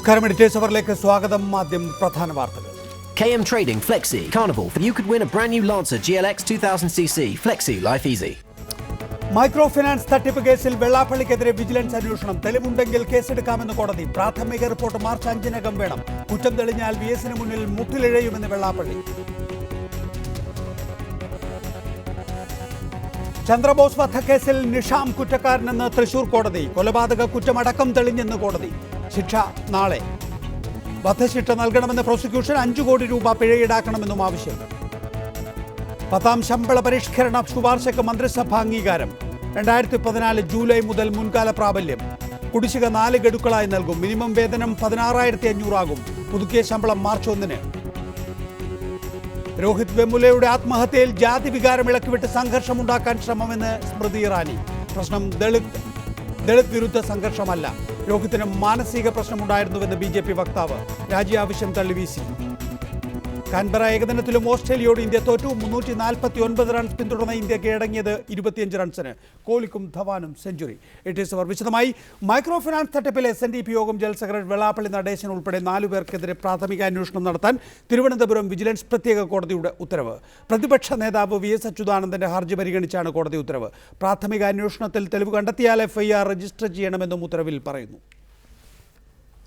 നമസ്കാരം, എഡിറ്റേഴ്സ് അവറിലേക്ക് സ്വാഗതം. ആദ്യം പ്രധാന വാർത്തകൾ. KM Trading Flexi Carnival. You could win a brand new Lancer GLX 2000cc. Flexi, life easy. Micro finance തട്ടിപ്പ് കേസിൽ വെള്ളാപ്പള്ളിക്കെതിരെ വിജിലൻസ് അന്വേഷണം. തെളിവുണ്ടെങ്കിൽ കേസെടുക്കാമെന്ന് കോടതി. പ്രാഥമിക റിപ്പോർട്ട് മാർച്ച് 5 വേണം. കുറ്റം തെളിഞ്ഞാൽ VS മുന്നിൽ മുട്ടിലിഴയുമെന്ന് വെള്ളാപ്പള്ളി. ചന്ദ്രബോസ് വധക്കേസിൽ നിഷാം കുറ്റക്കാരനെന്ന് തൃശൂർ കോടതി. കൊലപാതക കുറ്റമടക്കം തെളിഞ്ഞെന്ന് കോടതി. ശിക്ഷ നാളെ. വധശിക്ഷ നൽകണമെന്ന് പ്രോസിക്യൂഷൻ. 5 കോടി രൂപ പിഴ ഈടാക്കണമെന്നും ആവശ്യം. 10ാം ശമ്പള പരിഷ്കരണ ശുപാർശയ്ക്ക് മന്ത്രിസഭാ അംഗീകാരം. 2014 ജൂലൈ മുതൽ മുൻകാല പ്രാബല്യം. കുടിശ്ശിക 4 ഗഡുക്കളായി നൽകും. മിനിമം വേതനം 16,500 ആകും. പുതുക്കിയ ശമ്പളം മാർച്ച് 1. രോഹിത് വെമുലയുടെ ആത്മഹത്യയിൽ ജാതി വികാരം ഇളക്കിവിട്ട് സംഘർഷമുണ്ടാക്കാൻ ശ്രമമെന്ന് സ്മൃതി ഇറാനി. പ്രശ്നം ദളിത് വിരുദ്ധ സംഘർഷമല്ല. രോഹിത്തിന് മാനസിക പ്രശ്നമുണ്ടായിരുന്നുവെന്ന് BJP വക്താവ്. രാജി ആവശ്യം തള്ളി VC. കാൻബറ ഏകദിനത്തിലും ഓസ്ട്രേലിയയോട് ഇന്ത്യ തോറ്റു. 349 റൺസ് പിന്തുടർന്ന ഇന്ത്യ കീഴടങ്ങിയത് 25 റൺസിന്. കോഹ്ലിക്കും ധവാനും സെഞ്ചുറി. എഡിറ്റേഴ്സ് അവർ വിശദമായി. മൈക്രോ ഫിനാൻസ് തട്ടിപ്പിലെ SNDP യോഗം ജനറൽ സെക്രട്ടറി വെള്ളാപ്പള്ളി നടേശൻ ഉൾപ്പെടെ 4 പേർക്കെതിരെ പ്രാഥമിക അന്വേഷണം നടത്താൻ തിരുവനന്തപുരം വിജിലൻസ് പ്രത്യേക കോടതിയുടെ ഉത്തരവ്. പ്രതിപക്ഷ നേതാവ് VS അച്യുതാനന്ദന്റെ ഹർജി പരിഗണിച്ചാണ് കോടതി ഉത്തരവ്. പ്രാഥമിക അന്വേഷണത്തിൽ തെളിവ് കണ്ടെത്തിയാൽ FIR രജിസ്റ്റർ ചെയ്യണമെന്നും ഉത്തരവിൽ പറയുന്നു.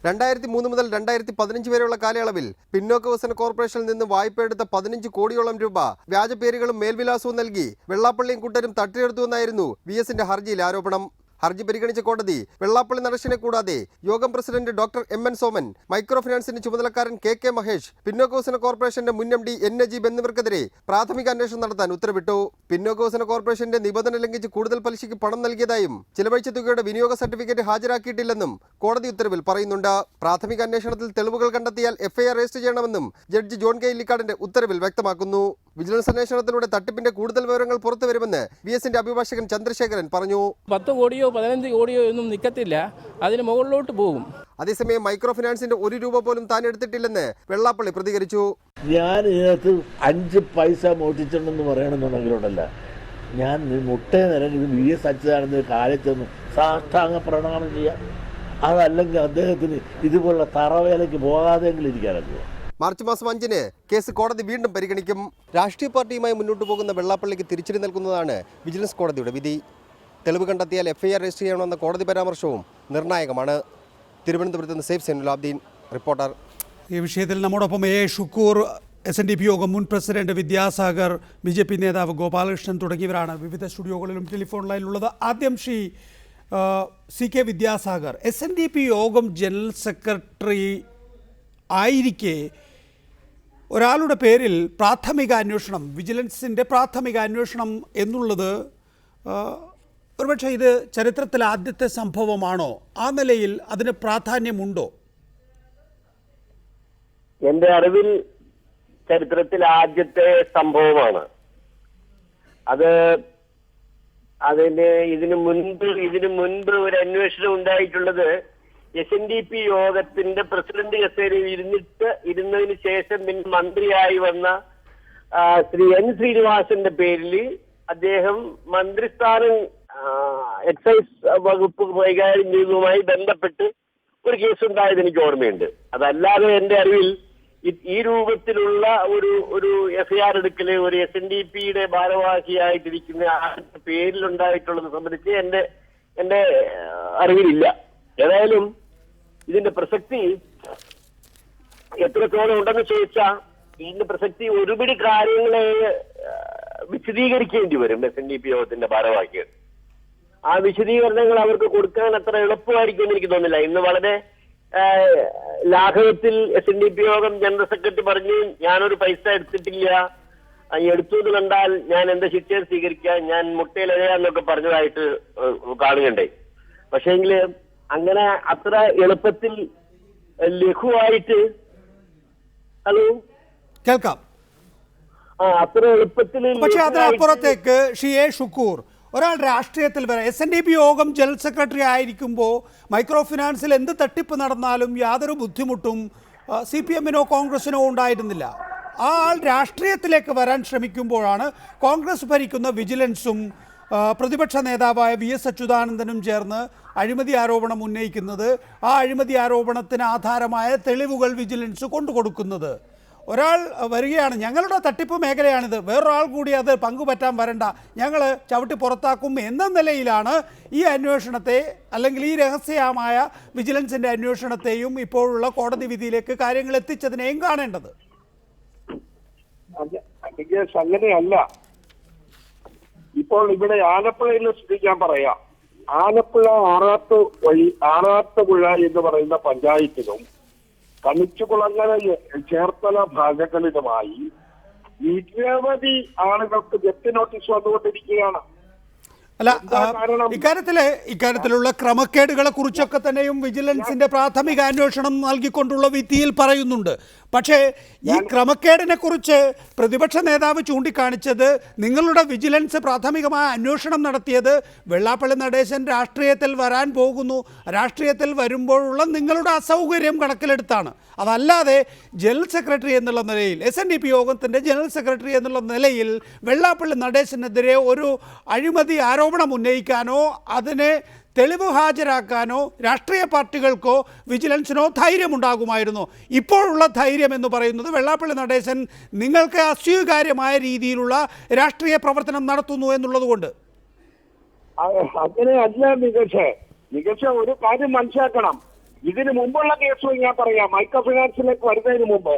2003 മുതൽ 2015 വരെയുള്ള കാലയളവിൽ പിന്നോക്ക വികസന കോർപ്പറേഷനിൽ നിന്ന് വായ്പയെടുത്ത 15 കോടിയോളം രൂപ വ്യാജ പേരുകളും മേൽവിലാസവും നൽകി വെള്ളാപ്പള്ളിയും കൂട്ടരും തട്ടിയെടുത്തുവെന്നായിരുന്നു VSന്റെ ഹർജിയിൽ ആരോപണം. ഹർജി പരിഗണിച്ച കോടതി വെള്ളാപ്പള്ളി നടേശനെ കൂടാതെ Yogam president doctor MN Soman, micro ഫിനാൻസിന്റെ ചുമതലക്കാരൻ KK മഹേഷ്, പിന്നോക്ക വികസന കോർപ്പറേഷന്റെ മുൻ MD N നജീബ് എന്നിവർക്കെതിരെ പ്രാഥമിക അന്വേഷണം നടത്താൻ ഉത്തരവിട്ടു. പിന്നോക്ക വികസന കോർപ്പറേഷന്റെ നിബന്ധന ലംഘിച്ച് കൂടുതൽ പലിശയ്ക്ക് പണം നൽകിയതായും ചിലവഴിച്ച തുകയുടെ വിനിയോഗ സർട്ടിഫിക്കറ്റ് ഹാജരാക്കിയിട്ടില്ലെന്നും കോടതി ഉത്തരവിൽ പറയുന്നുണ്ട്. പ്രാഥമിക അന്വേഷണത്തിൽ തെളിവുകൾ കണ്ടെത്തിയാൽ FIR രജിസ്റ്റർ ചെയ്യണമെന്നും ജഡ്ജി ജോൺ K ഇല്ലിക്കാടിന്റെ ഉത്തരവിൽ വ്യക്തമാക്കുന്നു. വിജിലൻസ് അന്വേഷണത്തിലൂടെ തട്ടിപ്പിന്റെ കൂടുതൽ വിവരങ്ങൾ പുറത്തുവരുമെന്ന് VSന്റെ അഭിഭാഷകൻ ചന്ദ്രശേഖരൻ പറഞ്ഞു. 10 കോടിയോ 15 കോടിയോ ഒന്നും നിൽക്കത്തില്ല, അതിന് മുകളിലോട്ട് പോകും. അതേസമയം മൈക്രോ ഫിനാൻസിന്റെ 1 രൂപ പോലും താൻ എടുത്തിട്ടില്ലെന്ന് വെള്ളാപ്പള്ളി പ്രതികരിച്ചു. ഞാൻ ഇതിനകത്ത് 5 പൈസ മോഷ്ടിച്ചിട്ടുണ്ടെന്ന് പറയണമെന്നുണ്ടെങ്കിലോട്ടല്ല, ഞാൻ മുട്ടേ നിരം ഇത് VS അച്യുതാനന്ദന് കാലിൽ ചെന്ന് സാഷ്ടാംഗ പ്രണാമം ചെയ്യാം. അതല്ലെങ്കിൽ അദ്ദേഹത്തിന് ഇതുപോലുള്ള തറവേലയ്ക്ക് പോകാതെങ്കിലും ഇരിക്കാനൊക്കെ. മാർച്ച് മാസം 5 കേസ് കോടതി വീണ്ടും പരിഗണിക്കും. രാഷ്ട്രീയ പാർട്ടിയുമായി മുന്നോട്ട് പോകുന്ന വെള്ളാപ്പള്ളിക്ക് തിരിച്ചടി നൽകുന്നതാണ് വിജിലൻസ് കോടതിയുടെ വിധി. തെളിവ് കണ്ടെത്തിയാൽ FIR രജിസ്റ്റർ ചെയ്യണമെന്ന കോടതി പരാമർശവും നിർണായകമാണ്. തിരുവനന്തപുരത്ത് നിന്ന് സേഫ് സൈനുലാബ്ദീൻ, റിപ്പോർട്ടർ. ഈ വിഷയത്തിൽ നമ്മോടൊപ്പം A ഷുക്കൂർ, SNDP യോഗം മുൻ പ്രസിഡന്റ് വിദ്യാസാഗർ, BJP നേതാവ് ഗോപാലകൃഷ്ണൻ തുടങ്ങിയവരാണ് വിവിധ സ്റ്റുഡിയോകളിലും ടെലിഫോൺ ലൈനിലുള്ളത്. ആദ്യം ശ്രീ CK വിദ്യാസാഗർ, SNDP യോഗം ജനറൽ സെക്രട്ടറി ആയിരിക്കെ ഒരാളുടെ പേരിൽ പ്രാഥമിക അന്വേഷണം, വിജിലൻസിൻ്റെ പ്രാഥമിക അന്വേഷണം എന്നുള്ളത് ഒരുപക്ഷെ ഇത് ചരിത്രത്തിലെ ആദ്യത്തെ സംഭവമാണോ? ആ നിലയിൽ അതിന് പ്രാധാന്യമുണ്ടോ? എന്റെ അറിവിൽ ചരിത്രത്തിൽ ആദ്യത്തെ സംഭവമാണ് ഇതിനു മുൻപ് ഒരു അന്വേഷണം ഉണ്ടായിട്ടുള്ളത് SNDP യോഗത്തിന്റെ പ്രസിഡന്റ് കസേരയിൽ ഇരുന്നതിന് ശേഷം പിന്നെ മന്ത്രിയായി വന്ന ശ്രീ N ശ്രീനിവാസന്റെ പേരിൽ അദ്ദേഹം മന്ത്രിസ്ഥാനം എക്സൈസ് വകുപ്പ് കൈകാര്യം ചെയ്തതുമായി ബന്ധപ്പെട്ട് ഒരു കേസുണ്ടായത് എനിക്ക് ഓർമ്മയുണ്ട്. അതല്ലാതെ എന്റെ അറിവിൽ ഈ രൂപത്തിലുള്ള ഒരു FIR എടുക്കല് ഒരു SNDPയുടെ ഭാരവാഹിയായിട്ടിരിക്കുന്ന ആരുടെ പേരിലുണ്ടായിട്ടുള്ളത് സംബന്ധിച്ച് എന്റെ അറിവിലില്ല. ഏതായാലും ഇതിന്റെ പ്രസക്തി എത്രത്തോളം ഉണ്ടെന്ന് ചോദിച്ചാൽ ഇതിന്റെ പ്രസക്തി ഒരുപിടി കാര്യങ്ങളെ വിശദീകരിക്കേണ്ടി വരും SNDP യോഗത്തിന്റെ ഭാരവാഹികൾ. ആ വിശദീകരണങ്ങൾ അവർക്ക് കൊടുക്കാൻ അത്ര എളുപ്പമായിരിക്കും എന്ന് എനിക്ക് തോന്നുന്നില്ല. ഇന്ന് വളരെ ലാഘവത്തിൽ SNDP യോഗം ജനറൽ സെക്രട്ടറി പറഞ്ഞു, ഞാനൊരു പൈസ എടുത്തിട്ടില്ല, എടുത്തു എന്ന് കണ്ടാൽ ഞാൻ എന്റെ ശിക്ഷ സ്വീകരിക്കാൻ, ഞാൻ മുട്ടയിലെഴയാന്നൊക്കെ പറഞ്ഞതായിട്ട് കാണുകയുണ്ടായി. പക്ഷേങ്കില് അങ്ങനെ അത്ര എളുപ്പത്തിൽ ലഘുവായിട്ട് കേൾക്കാം. അത്ര എളുപ്പത്തിൽ. പക്ഷെ അതിനപ്പുറത്തേക്ക് ശ്രീ A ഷുക്കൂർ, ഒരാൾ രാഷ്ട്രീയത്തിൽ വരെ SNDP യോഗം ജനറൽ സെക്രട്ടറി ആയിരിക്കുമ്പോൾ മൈക്രോ ഫിനാൻസിൽ എന്ത് തട്ടിപ്പ് നടന്നാലും യാതൊരു ബുദ്ധിമുട്ടും CPMനോ കോൺഗ്രസിനോ ഉണ്ടായിരുന്നില്ല. ആ ആൾ രാഷ്ട്രീയത്തിലേക്ക് വരാൻ ശ്രമിക്കുമ്പോഴാണ് കോൺഗ്രസ് ഭരിക്കുന്ന വിജിലൻസും പ്രതിപക്ഷ നേതാവായ VS അച്യുതാനന്ദനും ചേർന്ന് അഴിമതി ആരോപണം ഉന്നയിക്കുന്നത്, ആ അഴിമതി ആരോപണത്തിന് ആധാരമായ തെളിവുകൾ വിജിലൻസ് കൊണ്ടുകൊടുക്കുന്നത്. ഒരാൾ വരികയാണ്, ഞങ്ങളുടെ തട്ടിപ്പ് മേഖലയാണിത്, വേറൊരാൾ കൂടി അത് പങ്കുപറ്റാൻ വരണ്ട, ഞങ്ങൾ ചവിട്ടി പുറത്താക്കും എന്ന നിലയിലാണ് ഈ അന്വേഷണത്തെ, അല്ലെങ്കിൽ ഈ രഹസ്യമായ വിജിലൻസിൻ്റെ അന്വേഷണത്തെയും ഇപ്പോഴുള്ള കോടതി വിധിയിലേക്ക് കാര്യങ്ങൾ എത്തിച്ചതിനെയും കാണേണ്ടത്. അങ്ങനെയല്ല. ഇപ്പോൾ ഇവിടെ ആലപ്പുഴയിലെ സ്ഥിതി ഞാൻ പറയാം. ആലപ്പുഴ ആറാട്ടുപുഴ എന്ന് പറയുന്ന പഞ്ചായത്തിലും കണിച്ചുകുളങ്ങര ചേർത്തല ഭാഗങ്ങളിലുമായി നിരവധി ആളുകൾക്ക് ജപ്തി നോട്ടീസ് വന്നുകൊണ്ടിരിക്കുകയാണ്. അല്ല, ഇക്കാര്യത്തിലുള്ള ക്രമക്കേടുകളെ കുറിച്ചൊക്കെ തന്നെയും വിജിലൻസിന്റെ പ്രാഥമിക അന്വേഷണം നൽകിക്കൊണ്ടുള്ള വിധിയിൽ പറയുന്നുണ്ട്. പക്ഷേ ഈ ക്രമക്കേടിനെ കുറിച്ച് പ്രതിപക്ഷ നേതാവ് ചൂണ്ടിക്കാണിച്ചത്, നിങ്ങളുടെ വിജിലൻസ് പ്രാഥമികമായ അന്വേഷണം നടത്തിയത് വെള്ളാപ്പള്ളി നടേശൻ രാഷ്ട്രീയത്തിൽ വരാൻ പോകുന്നു, രാഷ്ട്രീയത്തിൽ വരുമ്പോഴുള്ള നിങ്ങളുടെ അസൗകര്യം കണക്കിലെടുത്താണ്. അതല്ലാതെ ജനറൽ സെക്രട്ടറി എന്നുള്ള നിലയിൽ, SNDP യോഗത്തിൻ്റെ ജനറൽ സെക്രട്ടറി എന്നുള്ള നിലയിൽ വെള്ളാപ്പള്ളി നടേശനെതിരെ ഒരു അഴിമതി ആരോപണം ഉന്നയിക്കാനോ അതിനെ തെളിവ് ഹാജരാക്കാനോ രാഷ്ട്രീയ പാർട്ടികൾക്കോ വിജിലൻസിനോ ധൈര്യമുണ്ടാകുമായിരുന്നു. ഇപ്പോഴുള്ള ധൈര്യം എന്ന് പറയുന്നത് വെള്ളാപ്പള്ളി നടേശൻ നിങ്ങൾക്ക് അസ്വീകാര്യമായ രീതിയിലുള്ള രാഷ്ട്രീയ പ്രവർത്തനം നടത്തുന്നു എന്നുള്ളതുകൊണ്ട്. അങ്ങനെയല്ല മികച്ച ഒരു കാര്യം മനസ്സിലാക്കണം. ഇതിന് മുമ്പുള്ള കേസുകൾ ഞാൻ പറയാം. മൈക്രോ ഫിനാൻസിലേക്ക് വരുന്നതിന് മുമ്പ്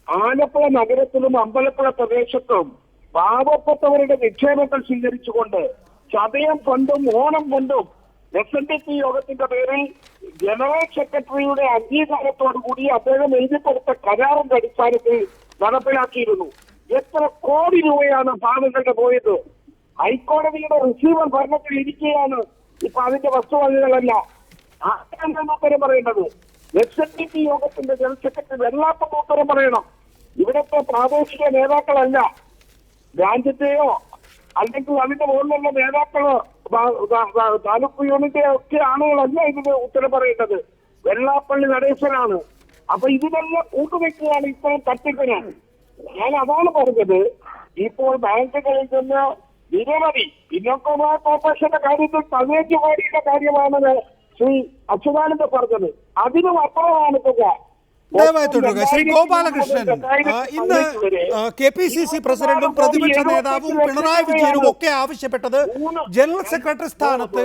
ആലപ്പുഴ നഗരത്തിലും അമ്പലപ്പുഴ പ്രദേശത്തും പാവപ്പെട്ടവരുടെ നിക്ഷേപങ്ങൾ സ്വീകരിച്ചുകൊണ്ട് ചതയം ഫണ്ടും ഓണം ഫണ്ടും SNDP യോഗത്തിന്റെ പേരിൽ ജനറൽ സെക്രട്ടറിയുടെ അംഗീകാരത്തോടു കൂടി അദ്ദേഹം എഴുതി കൊടുത്ത കരാറിന്റെ അടിസ്ഥാനത്തിൽ നടപ്പിലാക്കിയിരുന്നു. എത്ര കോടി രൂപയാണ് പാവങ്ങളുടെ പോയത്? ഹൈക്കോടതിയുടെ റിസീവർ ഭരണത്തിൽ ഇരിക്കുകയാണ്. ഇപ്പൊ അതിന്റെ വസ്തുവകകളല്ല ആരാണ് ഉത്തരം പറയേണ്ടത്? SNDP യോഗത്തിന്റെ ജനറൽ സെക്രട്ടറി വെള്ളാപ്പള്ളി ഉത്തരം പറയണം. ഇവിടുത്തെ പ്രാദേശിക നേതാക്കളല്ല, രാജ്യത്തെയോ അല്ലെങ്കിൽ അതിന്റെ മുകളിലുള്ള നേതാക്കളോ താലൂക്ക് യൂണിറ്റ് ഒക്കെ ആളുകളല്ല ഇതിന് ഉത്തരം പറയേണ്ടത്. വെള്ളാപ്പള്ളി നടേശനാണ്. അപ്പൊ ഇതിനെല്ലാം കൂട്ടുവെക്കുകയാണ് ഇത്തരം തട്ടിപ്പിന്. ഞാൻ അതാണ് പറഞ്ഞത്. ഇപ്പോൾ ബാങ്കുകളിൽ നിന്ന് നിരവധി പിന്നോക്കമായ കോർപ്പറേഷന്റെ കാര്യത്തിൽ 15 കോടിയുടെ കാര്യമാണ് ശ്രീ അച്യുതാനന്ദൻ പറഞ്ഞത്. അതിനും അപ്പുറമാണ് തുക. ദയവായി തുടരുക. ശ്രീ ഗോപാലകൃഷ്ണൻ, ഇന്ന് KPCC പ്രസിഡന്റും പ്രതിപക്ഷ നേതാവും പിണറായി വിജയനും ഒക്കെ ആവശ്യപ്പെട്ടത് ജനറൽ സെക്രട്ടറി സ്ഥാനത്ത്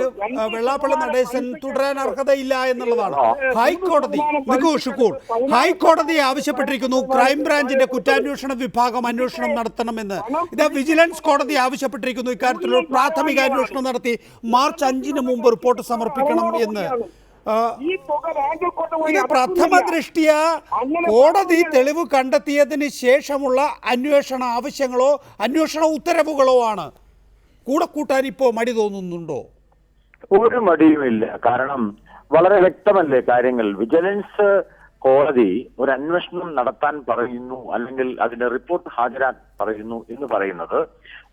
വെള്ളാപ്പള്ളി നടേശൻ തുടരാൻ അർഹതയില്ല എന്നുള്ളതാണ്. ഹൈക്കോടതി ഹൈക്കോടതി ആവശ്യപ്പെട്ടിരിക്കുന്നു ക്രൈംബ്രാഞ്ചിന്റെ കുറ്റാന്വേഷണ വിഭാഗം അന്വേഷണം നടത്തണമെന്ന്. ഇത് വിജിലൻസ് കോടതി ആവശ്യപ്പെട്ടിരിക്കുന്നു ഇക്കാര്യത്തിലുള്ള പ്രാഥമിക അന്വേഷണം നടത്തി മാർച്ച് 5-ന് മുമ്പ് റിപ്പോർട്ട് സമർപ്പിക്കണം എന്ന്. ഇത് പ്രഥമ ദൃഷ്ടിയ കോടതി തെളിവ് കണ്ടെത്തിയതിന് ശേഷമുള്ള അന്വേഷണ ആവശ്യങ്ങളോ അന്വേഷണ ഉത്തരവുകളോ ആണ്. കൂടെ കൂട്ടാൻ ഇപ്പോ മടി തോന്നുന്നുണ്ടോ? ഒരു മടിയുമില്ല. കാരണം വളരെ വ്യക്തമല്ലേ കാര്യങ്ങൾ. വിജിലൻസ് കോടതി ഒരു അന്വേഷണം നടത്താൻ പറയുന്നു, അല്ലെങ്കിൽ അതിന്റെ റിപ്പോർട്ട് ഹാജരാക്കാൻ പറയുന്നു എന്ന് പറയുന്നത്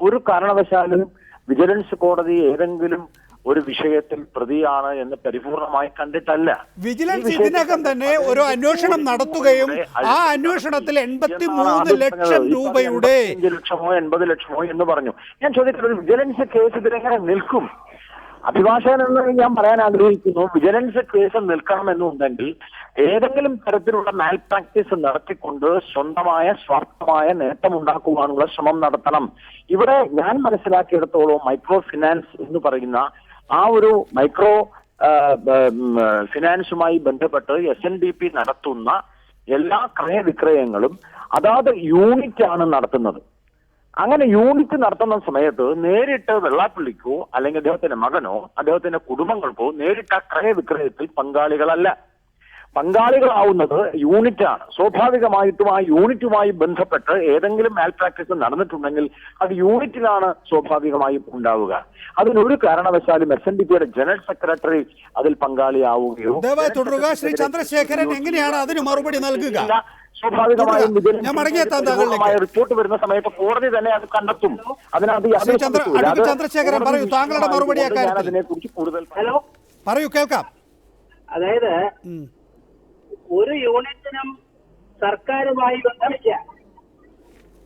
ഒരു കാരണവശാലും വിജിലൻസ് കോടതി ഏതെങ്കിലും ഒരു വിഷയത്തിൽ പ്രതിയാണ് എന്ന് പരിപൂർണമായി കണ്ടിട്ടല്ല. വിജിലൻസ് ഇതിനകം തന്നെ ഒരു അന്വേഷണം നടത്തുകയും ആ അന്വേഷണത്തിൽ 83 ലക്ഷം രൂപയുടെ 5 ലക്ഷമോ 80 ലക്ഷമോ എന്ന് പറഞ്ഞു. ഞാൻ ചോദിക്കുന്നത്, വിജിലൻസ് കേസ് ഇതിലെങ്ങനെ നിൽക്കും? അഭിഭാഷകൻ എന്ന് ഞാൻ പറയാൻ ആഗ്രഹിക്കുന്നു, വിജിലൻസ് കേസ് നിൽക്കണമെന്നുണ്ടെങ്കിൽ ഏതെങ്കിലും തരത്തിലുള്ള മാൽ പ്രാക്ടീസ് നടത്തിക്കൊണ്ട് സ്വന്തമായ സ്വാർത്ഥമായ നേട്ടമുണ്ടാക്കുവാനുള്ള ശ്രമം നടത്തണം. ഇവിടെ ഞാൻ മനസ്സിലാക്കിയെടുത്തോളം മൈക്രോ ഫിനാൻസ് എന്ന് പറയുന്ന ആ ഒരു മൈക്രോ ഫിനാൻസുമായി ബന്ധപ്പെട്ട് SNDP നടത്തുന്ന എല്ലാ ക്രയവിക്രയങ്ങളും അതാത് യൂണിറ്റ് ആണ് നടത്തുന്നത്. അങ്ങനെ യൂണിറ്റ് നടത്തുന്ന സമയത്ത് നേരിട്ട് വെള്ളാപ്പള്ളിക്കോ അല്ലെങ്കിൽ അദ്ദേഹത്തിന്റെ മകനോ അദ്ദേഹത്തിന്റെ കുടുംബങ്ങൾക്കോ നേരിട്ട് ആ ക്രയവിക്രയത്തിൽ പങ്കാളികളല്ല. പങ്കാളികളാവുന്നത് യൂണിറ്റാണ്. സ്വാഭാവികമായിട്ടും ആ യൂണിറ്റുമായി ബന്ധപ്പെട്ട് ഏതെങ്കിലും മാൽ പ്രാക്ടീസ് നടന്നിട്ടുണ്ടെങ്കിൽ അത് യൂണിറ്റിലാണ് സ്വാഭാവികമായും ഉണ്ടാവുക. അതിനൊരു കാരണവശാലും SNDPയുടെ ജനറൽ സെക്രട്ടറി അതിൽ പങ്കാളിയാവുകയോ. ശ്രീ ചന്ദ്രശേഖരൻ എങ്ങനെയാണ് അതിന് മറുപടി നൽകുക? സ്വാഭാവികമായും റിപ്പോർട്ട് വരുന്ന സമയത്ത് കോടതി തന്നെ അത് കണ്ടെത്തും. അതിനകത്ത് ചന്ദ്രശേഖരൻ പറയൂ, താങ്കളുടെ മറുപടി അതിനെ കുറിച്ച് കൂടുതൽ പറയൂ, കേൾക്കാം. അതായത് ഒരു യൂണിറ്റിനും സർക്കാരുമായി ബന്ധമില്ല.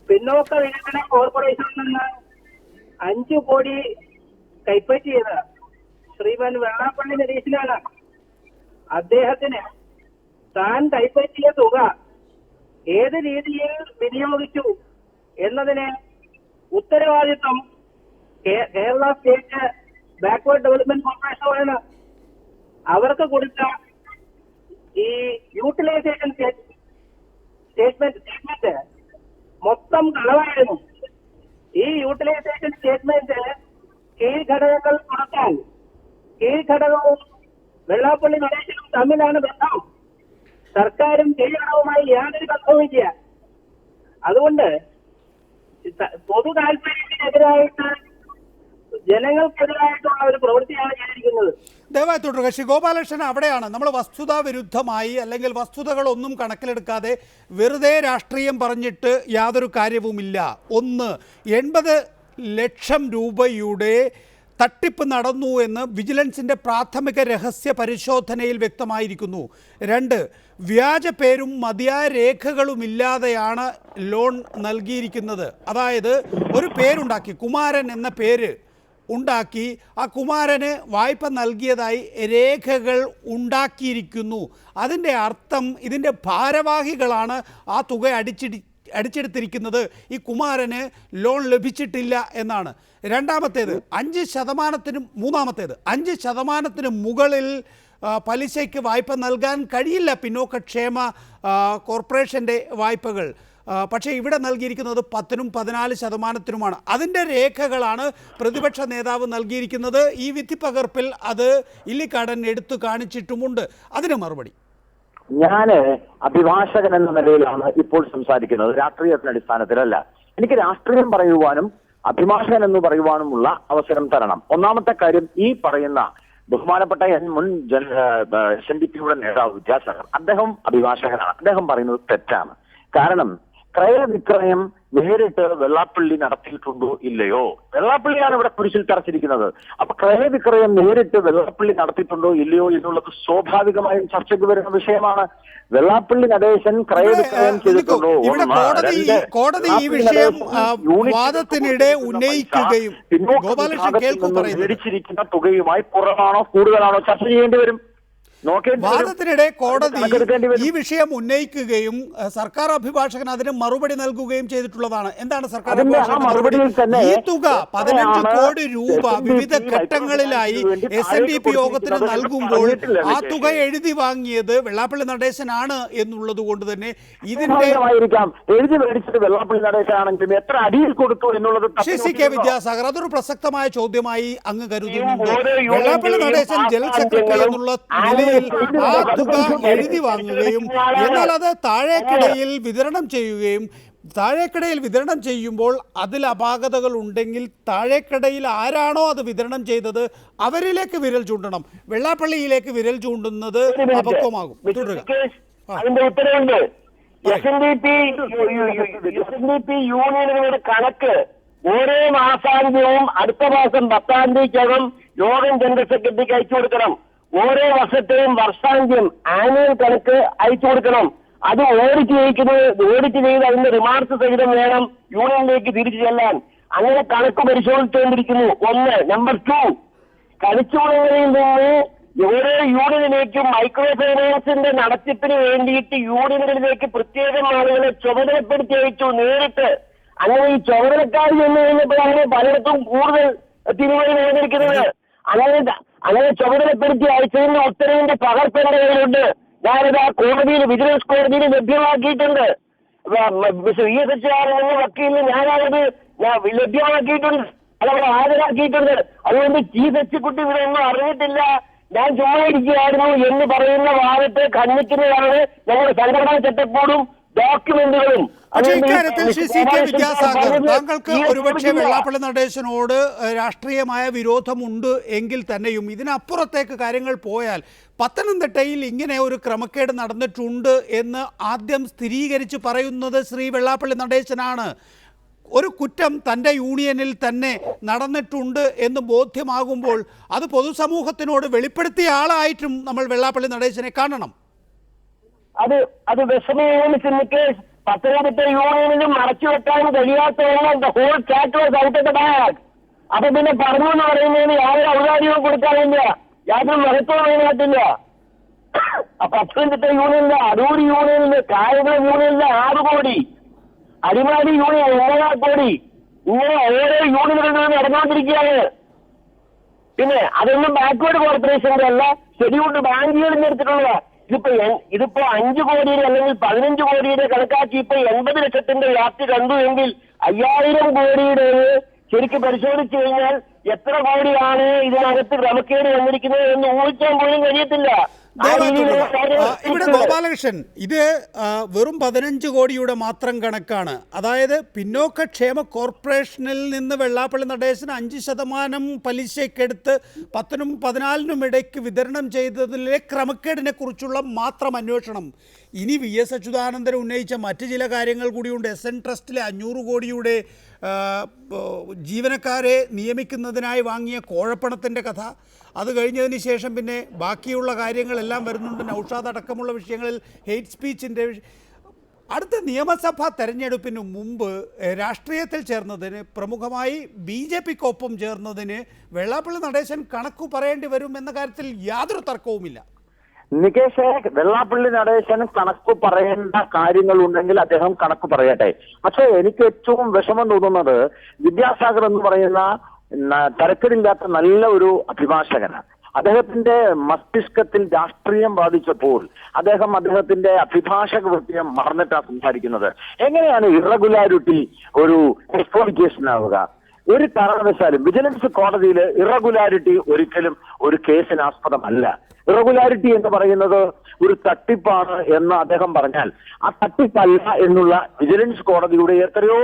പിന്നോക്ക വികസന കോർപ്പറേഷനിൽ നിന്ന് 5 കോടി കൈപ്പറ്റിയത് ശ്രീമാൻ വെള്ളാപ്പള്ളി നടേശനാണ്. അദ്ദേഹത്തിന് താൻ കൈപ്പറ്റിയ തുക ഏത് രീതിയിൽ വിനിയോഗിച്ചു എന്നതിന് ഉത്തരവാദിത്വം കേരള സ്റ്റേറ്റ് ബാക്ക്വേർഡ് ഡെവലപ്മെന്റ് കോർപ്പറേഷനാണ്. അവർക്ക് കൊടുത്ത ഈ യൂട്ടിലൈസേഷൻ സ്റ്റേറ്റ്മെന്റ് മൊത്തം കളവായിരുന്നു. ഈ യൂട്ടിലൈസേഷൻ സ്റ്റേറ്റ്മെന്റ് കീഴ്ഘടകങ്ങൾ കൊടുത്താൽ കീഴ്ഘടകവും വെള്ളാപ്പള്ളി നടേശനും തമ്മിലാണ് ബന്ധം. സർക്കാരും കീഴ്ഘടകവുമായി യാതൊരു ബന്ധവുമില്ല. അതുകൊണ്ട് പൊതു താല്പര്യത്തിനെതിരായിട്ട് ജനങ്ങൾക്കെതിരായിട്ടുള്ള ഒരു പ്രവൃത്തിയാണ് ചെയ്തിരിക്കുന്നത്. ദയവായി തുടരുക. ശ്രീ ഗോപാലകൃഷ്ണൻ, അവിടെയാണ് നമ്മൾ വസ്തുതാ വിരുദ്ധമായി അല്ലെങ്കിൽ വസ്തുതകളൊന്നും കണക്കിലെടുക്കാതെ വെറുതെ രാഷ്ട്രീയം പറഞ്ഞിട്ട് യാതൊരു കാര്യവുമില്ല. ഒന്ന്, 80 ലക്ഷം രൂപയുടെ തട്ടിപ്പ് നടന്നു എന്ന് വിജിലൻസിൻ്റെ പ്രാഥമിക രഹസ്യ പരിശോധനയിൽ വ്യക്തമായിരിക്കുന്നു. 2, വ്യാജ പേരും മതിയായ രേഖകളുമില്ലാതെയാണ് ലോൺ നൽകിയിരിക്കുന്നത്. അതായത് ഒരു പേരുണ്ടാക്കി, കുമാരൻ എന്ന പേര് ഉണ്ടാക്കി, ആ കുമാരന് വായ്പ നൽകിയതായി രേഖകൾ ഉണ്ടാക്കിയിരിക്കുന്നു. അതിൻ്റെ അർത്ഥം ഇതിൻ്റെ ഭാരവാഹികളാണ് ആ തുക അടിച്ചെടുത്തിരിക്കുന്നത്, ഈ കുമാരന് ലോൺ ലഭിച്ചിട്ടില്ല എന്നാണ്. രണ്ടാമത്തേത് 5%, മൂന്നാമത്തേത് 5% മുകളിൽ പലിശയ്ക്ക് വായ്പ നൽകാൻ കഴിയില്ല പിന്നോക്കക്ഷേമ കോർപ്പറേഷൻ്റെ വായ്പകൾ. പക്ഷേ ഇവിടെ നൽകിയിരിക്കുന്നത് 10-നും 14%-നുമാണ്. അതിൻ്റെ രേഖകളാണ് പ്രതിപക്ഷ നേതാവ് നൽകിയിരിക്കുന്നത്. ഈ വിധിപ്പകർപ്പിൽ അത് ഇല്ലിക്കാടൻ എടുത്തു കാണിച്ചിട്ടുമുണ്ട്. അതിന് മറുപടി. ഞാൻ അഭിഭാഷകൻ എന്ന നിലയിലാണ് ഇപ്പോൾ സംസാരിക്കുന്നത്, രാഷ്ട്രീയത്തിന്റെ അടിസ്ഥാനത്തിലല്ല. എനിക്ക് രാഷ്ട്രീയം പറയുവാനും അഭിഭാഷകൻ എന്ന് പറയുവാനുമുള്ള അവസരം തരണം. ഒന്നാമത്തെ കാര്യം, ഈ പറയുന്ന ബഹുമാനപ്പെട്ട മുൻ SNDPയുടെ നേതാവ് വിദ്യാസാഗർ, അദ്ദേഹം അഭിഭാഷകനാണ്. അദ്ദേഹം പറയുന്നത് തെറ്റാണ്. കാരണം ക്രയവിക്രയം നേരിട്ട് വെള്ളാപ്പള്ളി നടത്തിയിട്ടുണ്ടോ ഇല്ലയോ? വെള്ളാപ്പള്ളിയാണ് ഇവിടെ കുരിശിൽ തറച്ചിരിക്കുന്നത്. അപ്പൊ ക്രയവിക്രയം നേരിട്ട് വെള്ളാപ്പള്ളി നടത്തിയിട്ടുണ്ടോ ഇല്ലയോ എന്നുള്ളത് സ്വാഭാവികമായും ചർച്ചയ്ക്ക് വരുന്ന വിഷയമാണ്. വെള്ളാപ്പള്ളി നടേശൻ ക്രയവിക്രയം ചെയ്തിട്ടുണ്ടോ? കോടതി ഈ വിഷയം വാദത്തിനിടെ ഉന്നയിക്കുകയും മേടിച്ചിരിക്കുന്ന തുകയുമായി കുറവാണോ കൂടുതലാണോ ചർച്ച ചെയ്യേണ്ടി വരും. വാദത്തിനിടെ കോടതി ഈ വിഷയം ഉന്നയിക്കുകയും സർക്കാർ അഭിഭാഷകൻ അതിന് മറുപടി നൽകുകയും ചെയ്തിട്ടുള്ളതാണ്. എന്താണ് സർക്കാർ മറുപടി? ഈ തുക 15 കോടി രൂപ വിവിധ ഘട്ടങ്ങളിലായി SNDP യോഗത്തിന് നൽകുമ്പോൾ ആ തുക എഴുതി വാങ്ങിയത് വെള്ളാപ്പള്ളി നടേശനാണ് എന്നുള്ളത് കൊണ്ട് തന്നെ ഇതിന്റെ എഴുതി മേടിച്ചത് വെള്ളാപ്പള്ളി നടേശനാണെങ്കിലും എത്ര അടിയിൽ കൊടുത്തു എന്നുള്ളത് CK വിദ്യാസാഗർ, അതൊരു പ്രസക്തമായ ചോദ്യമായി അങ്ങ് കരുതുന്നുണ്ട്. വെള്ളാപ്പള്ളി നടേശൻ ജനറൽ സെക്രട്ടറി എന്നുള്ള നിലയിൽ ആ തുക എഴുതി വാങ്ങുകയും എന്നാൽ അത് താഴേക്കിടയിൽ വിതരണം ചെയ്യുമ്പോൾ അതിൽ അപാകതകൾ ഉണ്ടെങ്കിൽ താഴേക്കിടയിൽ ആരാണോ അത് വിതരണം ചെയ്തത് അവരിലേക്ക് വിരൽ ചൂണ്ടണം. വെള്ളാപ്പള്ളിയിലേക്ക് വിരൽ ചൂണ്ടുന്നത് അപക്വമാകും. അതിന്റെ ഉത്തരവുണ്ട്. SNDP യൂണിയനുകളുടെ കണക്ക് ഓരോ മാസാന്ത്യവും അടുത്ത മാസം 10-ാം തീയതിക്കകം യോഗം ജനറൽ സെക്രട്ടറിക്ക് അയച്ചു കൊടുക്കണം. ഓരോ വർഷത്തെയും വർഷാന്ത്യം ആനുവൽ കണക്ക് അയച്ചു കൊടുക്കണം. അത് ഓഡിറ്റ് ചെയ്ത് അതിന്റെ റിമാർക്സ് സഹിതം വേണം യൂണിയനിലേക്ക് തിരിച്ചു ചെല്ലാൻ. അങ്ങനെ കണക്ക് പരിശോധിച്ചുകൊണ്ടിരിക്കുന്നു. 1. നമ്പർ 2, കളിച്ചുകൊള്ളിൽ നിന്ന് ഓരോ യൂണിയനിലേക്കും മൈക്രോ ഫൈനാൻസിന്റെ നടത്തിപ്പിന് വേണ്ടിയിട്ട് യൂണിയനുകളിലേക്ക് പ്രത്യേകം ആളുകളെ ചുമതലപ്പെടുത്തി അയച്ചു നേരിട്ട്. അങ്ങനെ ഈ ചുമതലക്കാർ ചെന്ന് കഴിഞ്ഞപ്പോഴാണ് പലയിടത്തും കൂടുതൽ തിരിമറി നടന്നിരിക്കുന്നത്. അങ്ങനെ ചുമതലപ്പെടുത്തി അയച്ചതിന്റെ ഉത്തരവിന്റെ പകർപ്പ് എന്റെ കയ്യിലുണ്ട്. ഞാനിത് ആ വിജിലൻസ് കോടതിയിൽ ലഭ്യമാക്കിയിട്ടുണ്ട്. ESHR എന്ന വക്കീലിന് ഞാനത് ലഭ്യമാക്കിയിട്ടുണ്ട്, അതവിടെ ഹാജരാക്കിയിട്ടുണ്ട്. അതുകൊണ്ട് ചീഫ് എക്സിക്യൂട്ടീവ് ഇതൊന്നും അറിഞ്ഞിട്ടില്ല, ഞാൻ ചുമ്മാ ഇരിക്കുകയായിരുന്നു എന്ന് പറയുന്ന വാദത്തെ ഖണ്ഡിക്കുന്നതാണ് ഞങ്ങളുടെ സംഘടനാ ചട്ടക്കൂടും ഡോക്യുമെന്റുകളും. പക്ഷേ ഇക്കാര്യത്തിൽ CK വിദ്യാസാഗർ, താങ്കൾക്ക് ഒരുപക്ഷെ വെള്ളാപ്പള്ളി നടേശനോട് രാഷ്ട്രീയമായ വിരോധമുണ്ട് എങ്കിൽ തന്നെയും ഇതിനപ്പുറത്തേക്ക് കാര്യങ്ങൾ പോയാൽ പത്തനംതിട്ടയിൽ ഇങ്ങനെ ഒരു ക്രമക്കേട് നടന്നിട്ടുണ്ട് എന്ന് ആദ്യം സ്ഥിരീകരിച്ച് പറയുന്നത് ശ്രീ വെള്ളാപ്പള്ളി നടേശനാണ്. ഒരു കുറ്റം തൻ്റെ യൂണിയനിൽ തന്നെ നടന്നിട്ടുണ്ട് എന്ന് ബോധ്യമാകുമ്പോൾ അത് പൊതുസമൂഹത്തിനോട് വെളിപ്പെടുത്തിയ ആളായിട്ടും നമ്മൾ വെള്ളാപ്പള്ളി നടേശനെ കാണണം. അത് വിഷമമാണ് സിന്നിക്കേഷ്. പത്തനംതിട്ട യൂണിയനിലും മറച്ചു വെക്കാൻ കഴിയാത്തതാണ്. അപ്പൊ പിന്നെ പറഞ്ഞു എന്ന് പറയുന്നതിന് യാതൊരു ഔദാര്യവും കൊടുക്കാനില്ല, യാതൊരു മഹത്വവും അതിനകത്തില്ല. പത്തനംതിട്ട യൂണിയനില്, അടൂർ യൂണിയനില്, കായംകുളം യൂണിയനില് 6 കോടി, അടിമാലി യൂണിയൻ 1.5 കോടി, ഇങ്ങനെ ഓരോ യൂണിയനുകളിൽ നടന്നുകൊണ്ടിരിക്കുകയാണ്. പിന്നെ അതൊന്നും ബാക്ക്വേർഡ് കോർപ്പറേഷന്റെ അല്ല, ഷെഡ്യൂൾഡ് ബാങ്കുകളിൽ എടുത്തിട്ടുള്ളതാ. ഇതിപ്പോ 5 കോടിയുടെ അല്ലെങ്കിൽ 15 കോടിയുടെ കണക്കാക്കി ഇപ്പൊ 80 ലക്ഷത്തിന്റെ വ്യാപ്തി കണ്ടു എങ്കിൽ 5000 കോടിയുടെ ശരിക്കും പരിശോധിച്ചു കഴിഞ്ഞാൽ എത്ര കോടിയാണ് ഇതിനകത്ത് ക്രമക്കേട് വന്നിരിക്കുന്നത് എന്ന് ഊഹിക്കാൻ പോലും കഴിയത്തില്ല. ഇവിടെ ഗോപാലകൃഷ്ണൻ, ഇത് വെറും 15 കോടിയുടെ മാത്രം കണക്കാണ്. അതായത് പിന്നോക്കക്ഷേമ കോർപ്പറേഷനിൽ നിന്ന് വെള്ളാപ്പള്ളി നടേശന് 5% പലിശക്കെടുത്ത് 10-നും 14-നും ഇടയ്ക്ക് വിതരണം ചെയ്തതിലെ ക്രമക്കേടിനെ കുറിച്ചുള്ള മാത്രം അന്വേഷണം. ഇനി VS അച്യുതാനന്ദൻ ഉന്നയിച്ച മറ്റ് ചില കാര്യങ്ങൾ കൂടിയുണ്ട്. SN ട്രസ്റ്റിലെ 500 കോടിയുടെ ജീവനക്കാരെ നിയമിക്കുന്നതിനായി വാങ്ങിയ കോഴപ്പണത്തിൻ്റെ കഥ, അത് കഴിഞ്ഞതിന് ശേഷം പിന്നെ ബാക്കിയുള്ള കാര്യങ്ങളെല്ലാം വരുന്നുണ്ട്. നൗഷാദ് അടക്കമുള്ള വിഷയങ്ങളിൽ ഹെയ്റ്റ് സ്പീച്ചിൻ്റെ അടുത്ത നിയമസഭാ തെരഞ്ഞെടുപ്പിന് മുമ്പ് രാഷ്ട്രീയത്തിൽ ചേർന്നതിന്, പ്രമുഖമായി BJPക്കൊപ്പം ചേർന്നതിന് വെള്ളാപ്പള്ളി നടേശൻ കണക്കു പറയേണ്ടി വരും എന്ന കാര്യത്തിൽ യാതൊരു തർക്കവുമില്ല. നികേഷ്, വെള്ളാപ്പള്ളി നടേശൻ കണക്ക് പറയേണ്ട കാര്യങ്ങളുണ്ടെങ്കിൽ അദ്ദേഹം കണക്ക് പറയട്ടെ. പക്ഷേ എനിക്ക് ഏറ്റവും വിഷമം തോന്നുന്നത് വിദ്യാസാഗർ എന്ന് പറയുന്ന തരക്കേടില്ലാത്ത നല്ല ഒരു അഭിഭാഷകനാണ്. അദ്ദേഹത്തിന്റെ മസ്തിഷ്കത്തിൽ രാഷ്ട്രീയം ബാധിച്ചപ്പോൾ അദ്ദേഹത്തിന്റെ അഭിഭാഷക വൃത്തിയെ മറന്നിട്ടാണ് സംസാരിക്കുന്നത്. എങ്ങനെയാണ് ഇറഗുലാരിറ്റി ഒരു എക്സ്പ്ലോയിറ്റേഷൻ ആവുക? ഒരു കാരണവശാലും വിജിലൻസ് കോടതിയിൽ ഇറഗുലാരിറ്റി ഒരിക്കലും ഒരു കേസിനാസ്പദമല്ല. ഇറഗുലാരിറ്റി എന്ന് പറയുന്നത് ഒരു തട്ടിപ്പാണ് എന്ന് അദ്ദേഹം പറഞ്ഞാൽ ആ തട്ടിപ്പല്ല എന്നുള്ള വിജിലൻസ് കോടതിയുടെ എത്രയോ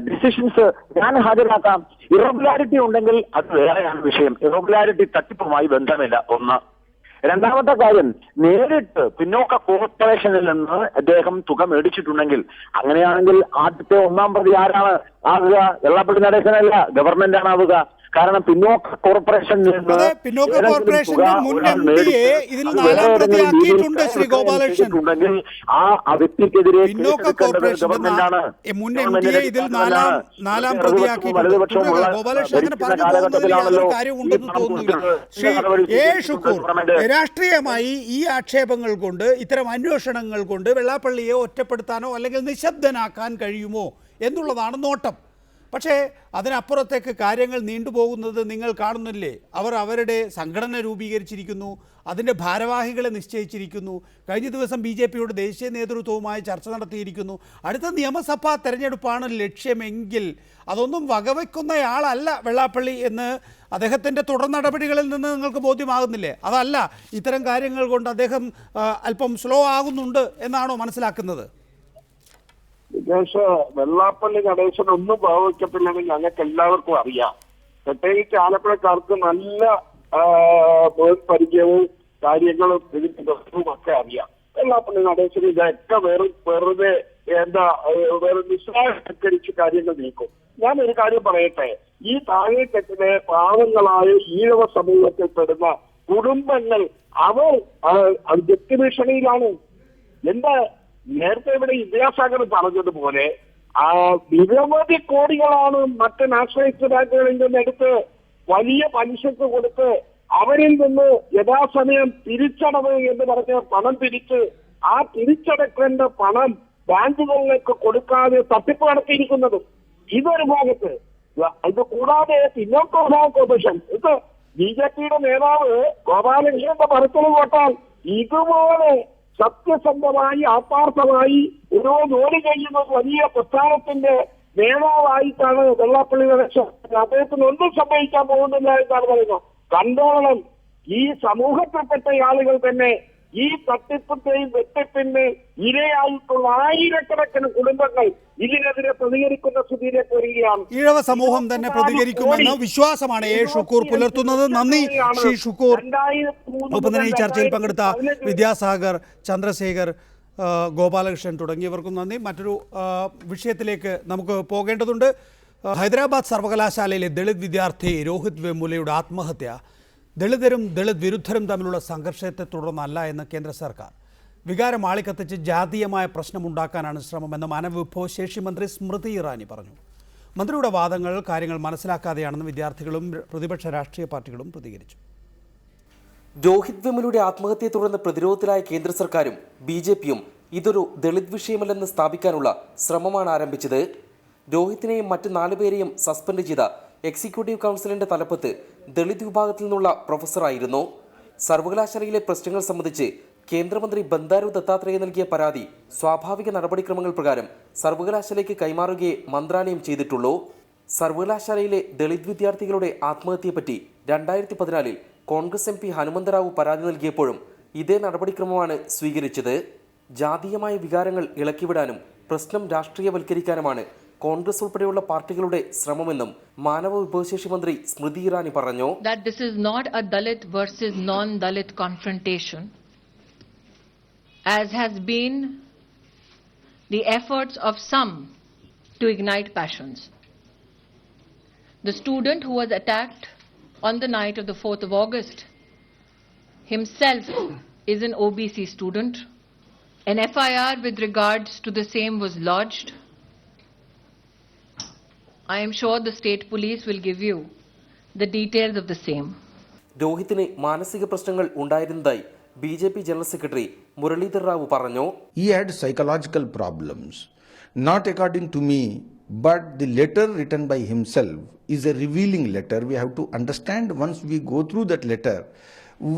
ഡിസിഷൻസ് ഞാൻ ഹാജരാക്കാം. ഇറഗുലാരിറ്റി ഉണ്ടെങ്കിൽ അത് വേറെയാണ് വിഷയം. ഇറഗുലാരിറ്റി തട്ടിപ്പുമായി ബന്ധമില്ല. ഒന്ന്. രണ്ടാമത്തെ കാര്യം, നേരിട്ട് പിന്നോക്ക കോർപ്പറേഷനിൽ നിന്ന് അദ്ദേഹം തുക മേടിച്ചിട്ടുണ്ടെങ്കിൽ, അങ്ങനെയാണെങ്കിൽ ആദ്യത്തെ 1-ാം പ്രതി ആരാണ് ആവുക? വെള്ളാപ്പള്ളി നടേശനല്ല, ഗവൺമെന്റാണ് ആവുക. കാരണം പിന്നോക്ക കോർപ്പറേഷനിൽ നിന്ന് ആ വ്യക്തിക്കെതിരെ ഗവൺമെന്റാണ്. രാഷ്ട്രീയമായി ഈ ആക്ഷേപങ്ങൾ കൊണ്ട്, ഇത്തരം അന്വേഷണങ്ങൾ കൊണ്ട് വെള്ളാപ്പള്ളിയെ ഒറ്റപ്പെടുത്താനോ അല്ലെങ്കിൽ നിശബ്ദനാക്കാൻ കഴിയുമോ എന്നുള്ളതാണ് നോട്ടം. പക്ഷേ അതിനപ്പുറത്തേക്ക് കാര്യങ്ങൾ നീണ്ടുപോകുന്നത് നിങ്ങൾ കാണുന്നില്ലേ? അവർ അവരുടെ സംഘടന രൂപീകരിച്ചിരിക്കുന്നു, അതിൻ്റെ ഭാരവാഹികളെ നിശ്ചയിച്ചിരിക്കുന്നു. കഴിഞ്ഞ ദിവസം BJPയുടെ ദേശീയ നേതൃത്വവുമായി ചർച്ച നടത്തിയിരിക്കുന്നു. അടുത്ത നിയമസഭാ തെരഞ്ഞെടുപ്പാണ് ലക്ഷ്യമെങ്കിൽ അതൊന്നും വകവയ്ക്കുന്നയാളല്ല വെള്ളാപ്പള്ളി എന്ന് അദ്ദേഹത്തിൻ്റെ തുടർ നടപടികളിൽ നിന്ന് നിങ്ങൾക്ക് ബോധ്യമാകുന്നില്ലേ? അതല്ല, ഇത്തരം കാര്യങ്ങൾ കൊണ്ട് അദ്ദേഹം അല്പം സ്ലോ ആകുന്നുണ്ട് എന്നാണോ മനസ്സിലാക്കുന്നത്? വെള്ളാപ്പള്ളി നടേശൻ ഒന്നും ഭാവിക്കത്തില്ലെന്ന് ഞങ്ങൾക്ക് എല്ലാവർക്കും അറിയാം. പ്രത്യേകിച്ച് ആലപ്പുഴക്കാർക്ക് നല്ല പരിചയവും കാര്യങ്ങളും ഇതിന്റെ ദോഷവും ഒക്കെ അറിയാം. വെള്ളാപ്പള്ളി നടേശൻ ഇതൊക്കെ വെറുതെ നിസ്സാരവൽക്കരിച്ച് കാര്യങ്ങൾ നീക്കും. ഞാനൊരു കാര്യം പറയട്ടെ, ഈ താഴേക്കെട്ടിലെ പാവങ്ങളായ ഈഴവ സമൂഹത്തിൽപ്പെടുന്ന കുടുംബങ്ങൾ അവർ വ്യക്തിഭീഷണിയിലാണ്. എന്താ നേരത്തെ ഇവിടെ വിദ്യാസാഗർ പറഞ്ഞതുപോലെ നിരവധി കോടികളാണ് മറ്റ് നാഷണലൈസ്ഡ് ബാങ്കുകളിൽ നിന്ന് എടുത്ത് വലിയ പലിശക്ക് കൊടുത്ത് അവരിൽ നിന്ന് യഥാസമയം തിരിച്ചടവ് എന്ന് പറഞ്ഞ് പണം പിരിച്ച് ആ തിരിച്ചടക്കേണ്ട പണം ബാങ്കുകളിലേക്ക് കൊടുക്കാതെ തട്ടിപ്പ് നടത്തിയിരിക്കുന്നത്. ഇതൊരു ഭാഗത്ത്. ഇത് കൂടാതെ പിന്നോക്ക കോർപ്പറേഷൻ, ഇത് BJPയുടെ നേതാവ് ഗോപാലകൃഷ്ണന്റെ പറച്ചിൽ കേട്ടാൽ ഇതുപോലെ സത്യസന്ധമായി ആത്മാർത്ഥമായി ഓരോ ജോലി ചെയ്യുന്ന വലിയ പ്രസ്ഥാനത്തിന്റെ നേതാവായിട്ടാണ് വെള്ളാപ്പള്ളി നടേശൻ. അദ്ദേഹത്തിന് ഒന്നും സംഭവിക്കാൻ പോകുന്നില്ല എന്നാണ് പറയുന്നത്. കണ്ടോളണം, ഈ സമൂഹത്തിൽപ്പെട്ട ആളുകൾ തന്നെ ഈ തട്ടിപ്പിന്റെയും വെട്ടിപ്പിന് ഇരയായിട്ടുള്ള ആയിരക്കണക്കിന് കുടുംബങ്ങൾ ഇതിനെതിരെ പ്രതികരിക്കുന്ന സ്ഥിതിയിലേക്ക് വരികയാണ്. ഈഴവ സമൂഹം തന്നെ പ്രതികരിക്കുമെന്ന വിശ്വാസമാണ് ഷുക്കൂർ പുലർത്തുന്നത്. നന്ദി ശ്രീ ഷുക്കൂർ. ഒപ്പം തന്നെ ഈ ചർച്ചയിൽ പങ്കെടുത്ത വിദ്യാസാഗർ, ചന്ദ്രശേഖർ, ഗോപാലകൃഷ്ണൻ തുടങ്ങിയവർക്കും നന്ദി. മറ്റൊരു വിഷയത്തിലേക്ക് നമുക്ക് പോകേണ്ടതുണ്ട്. ഹൈദരാബാദ് സർവകലാശാലയിലെ ദളിത് വിദ്യാർത്ഥി രോഹിത് വെമുലയുടെ ആത്മഹത്യ ദളിതരും ദളിത് വിരുദ്ധരും തമ്മിലുള്ള സംഘർഷത്തെ തുടർന്നല്ല എന്ന് കേന്ദ്ര സർക്കാർ. വികാരം ആളിക്കത്തിച്ച് ജാതീയമായ പ്രശ്നമുണ്ടാക്കാനാണ് ശ്രമമെന്ന് മാനവവിഭവശേഷി മന്ത്രി സ്മൃതി ഇറാനി പറഞ്ഞു. മന്ത്രിയുടെ വാദങ്ങൾ കാര്യങ്ങൾ മനസ്സിലാക്കാതെയാണെന്ന് വിദ്യാർത്ഥികളും പ്രതിപക്ഷ രാഷ്ട്രീയ പാർട്ടികളും പ്രതികരിച്ചു. രോഹിത് വെമുലയുടെ ആത്മഹത്യയെ തുടർന്ന് പ്രതിരോധത്തിലായ കേന്ദ്ര സർക്കാരും BJPയും ഇതൊരു ദളിത് വിഷയമല്ലെന്ന് സ്ഥാപിക്കാനുള്ള ശ്രമമാണ് ആരംഭിച്ചത്. രോഹിത്തിനെയും മറ്റ് 4 പേരെയും സസ്പെൻഡ് ചെയ്ത എക്സിക്യൂട്ടീവ് കൗൺസിലിന്റെ തലപ്പത്ത് ദളിത് വിഭാഗത്തിൽ നിന്നുള്ള പ്രൊഫസറായിരുന്നു. സർവകലാശാലയിലെ പ്രശ്നങ്ങൾ സംബന്ധിച്ച് കേന്ദ്രമന്ത്രി ബന്ദാരു ദത്താത്രേയ നൽകിയ പരാതി സ്വാഭാവിക നടപടിക്രമങ്ങൾ പ്രകാരം സർവകലാശാലയ്ക്ക് കൈമാറുകയെ മന്ത്രാലയം ചെയ്തിട്ടുള്ളൂ. സർവകലാശാലയിലെ ദളിത് വിദ്യാർത്ഥികളുടെ ആത്മഹത്യയെപ്പറ്റി 2014 കോൺഗ്രസ് MP ഹനുമന്തറാവു പരാതി നൽകിയപ്പോഴും ഇതേ നടപടിക്രമമാണ് സ്വീകരിച്ചത്. ജാതീയമായ വികാരങ്ങൾ ഇളക്കിവിടാനും പ്രശ്നം രാഷ്ട്രീയവൽക്കരിക്കാനുമാണ് കോൺഗ്രസ് ഉൾപ്പെടെയുള്ള പാർട്ടികളുടെ ശ്രമമെന്നും മാനവ വിഭവശേഷി മന്ത്രി സ്മൃതി ഇറാനി പറഞ്ഞു. That this is not a Dalit versus non-Dalit confrontation, as has been the efforts of some to ignite passions. The student who was attacked on the night of the 4th of August himself is an OBC student. An FIR with regards to the same was lodged. I am sure the state police will give you the details of the same. രോഹിത്തിന് മാനസിക പ്രശ്നങ്ങൾ ഉണ്ടായിരുന്നതായി BJP general secretary Muralidhar Rao പറഞ്ഞു. He had psychological problems, not according to me, but the letter written by himself is a revealing letter. We have to understand, once we go through that letter,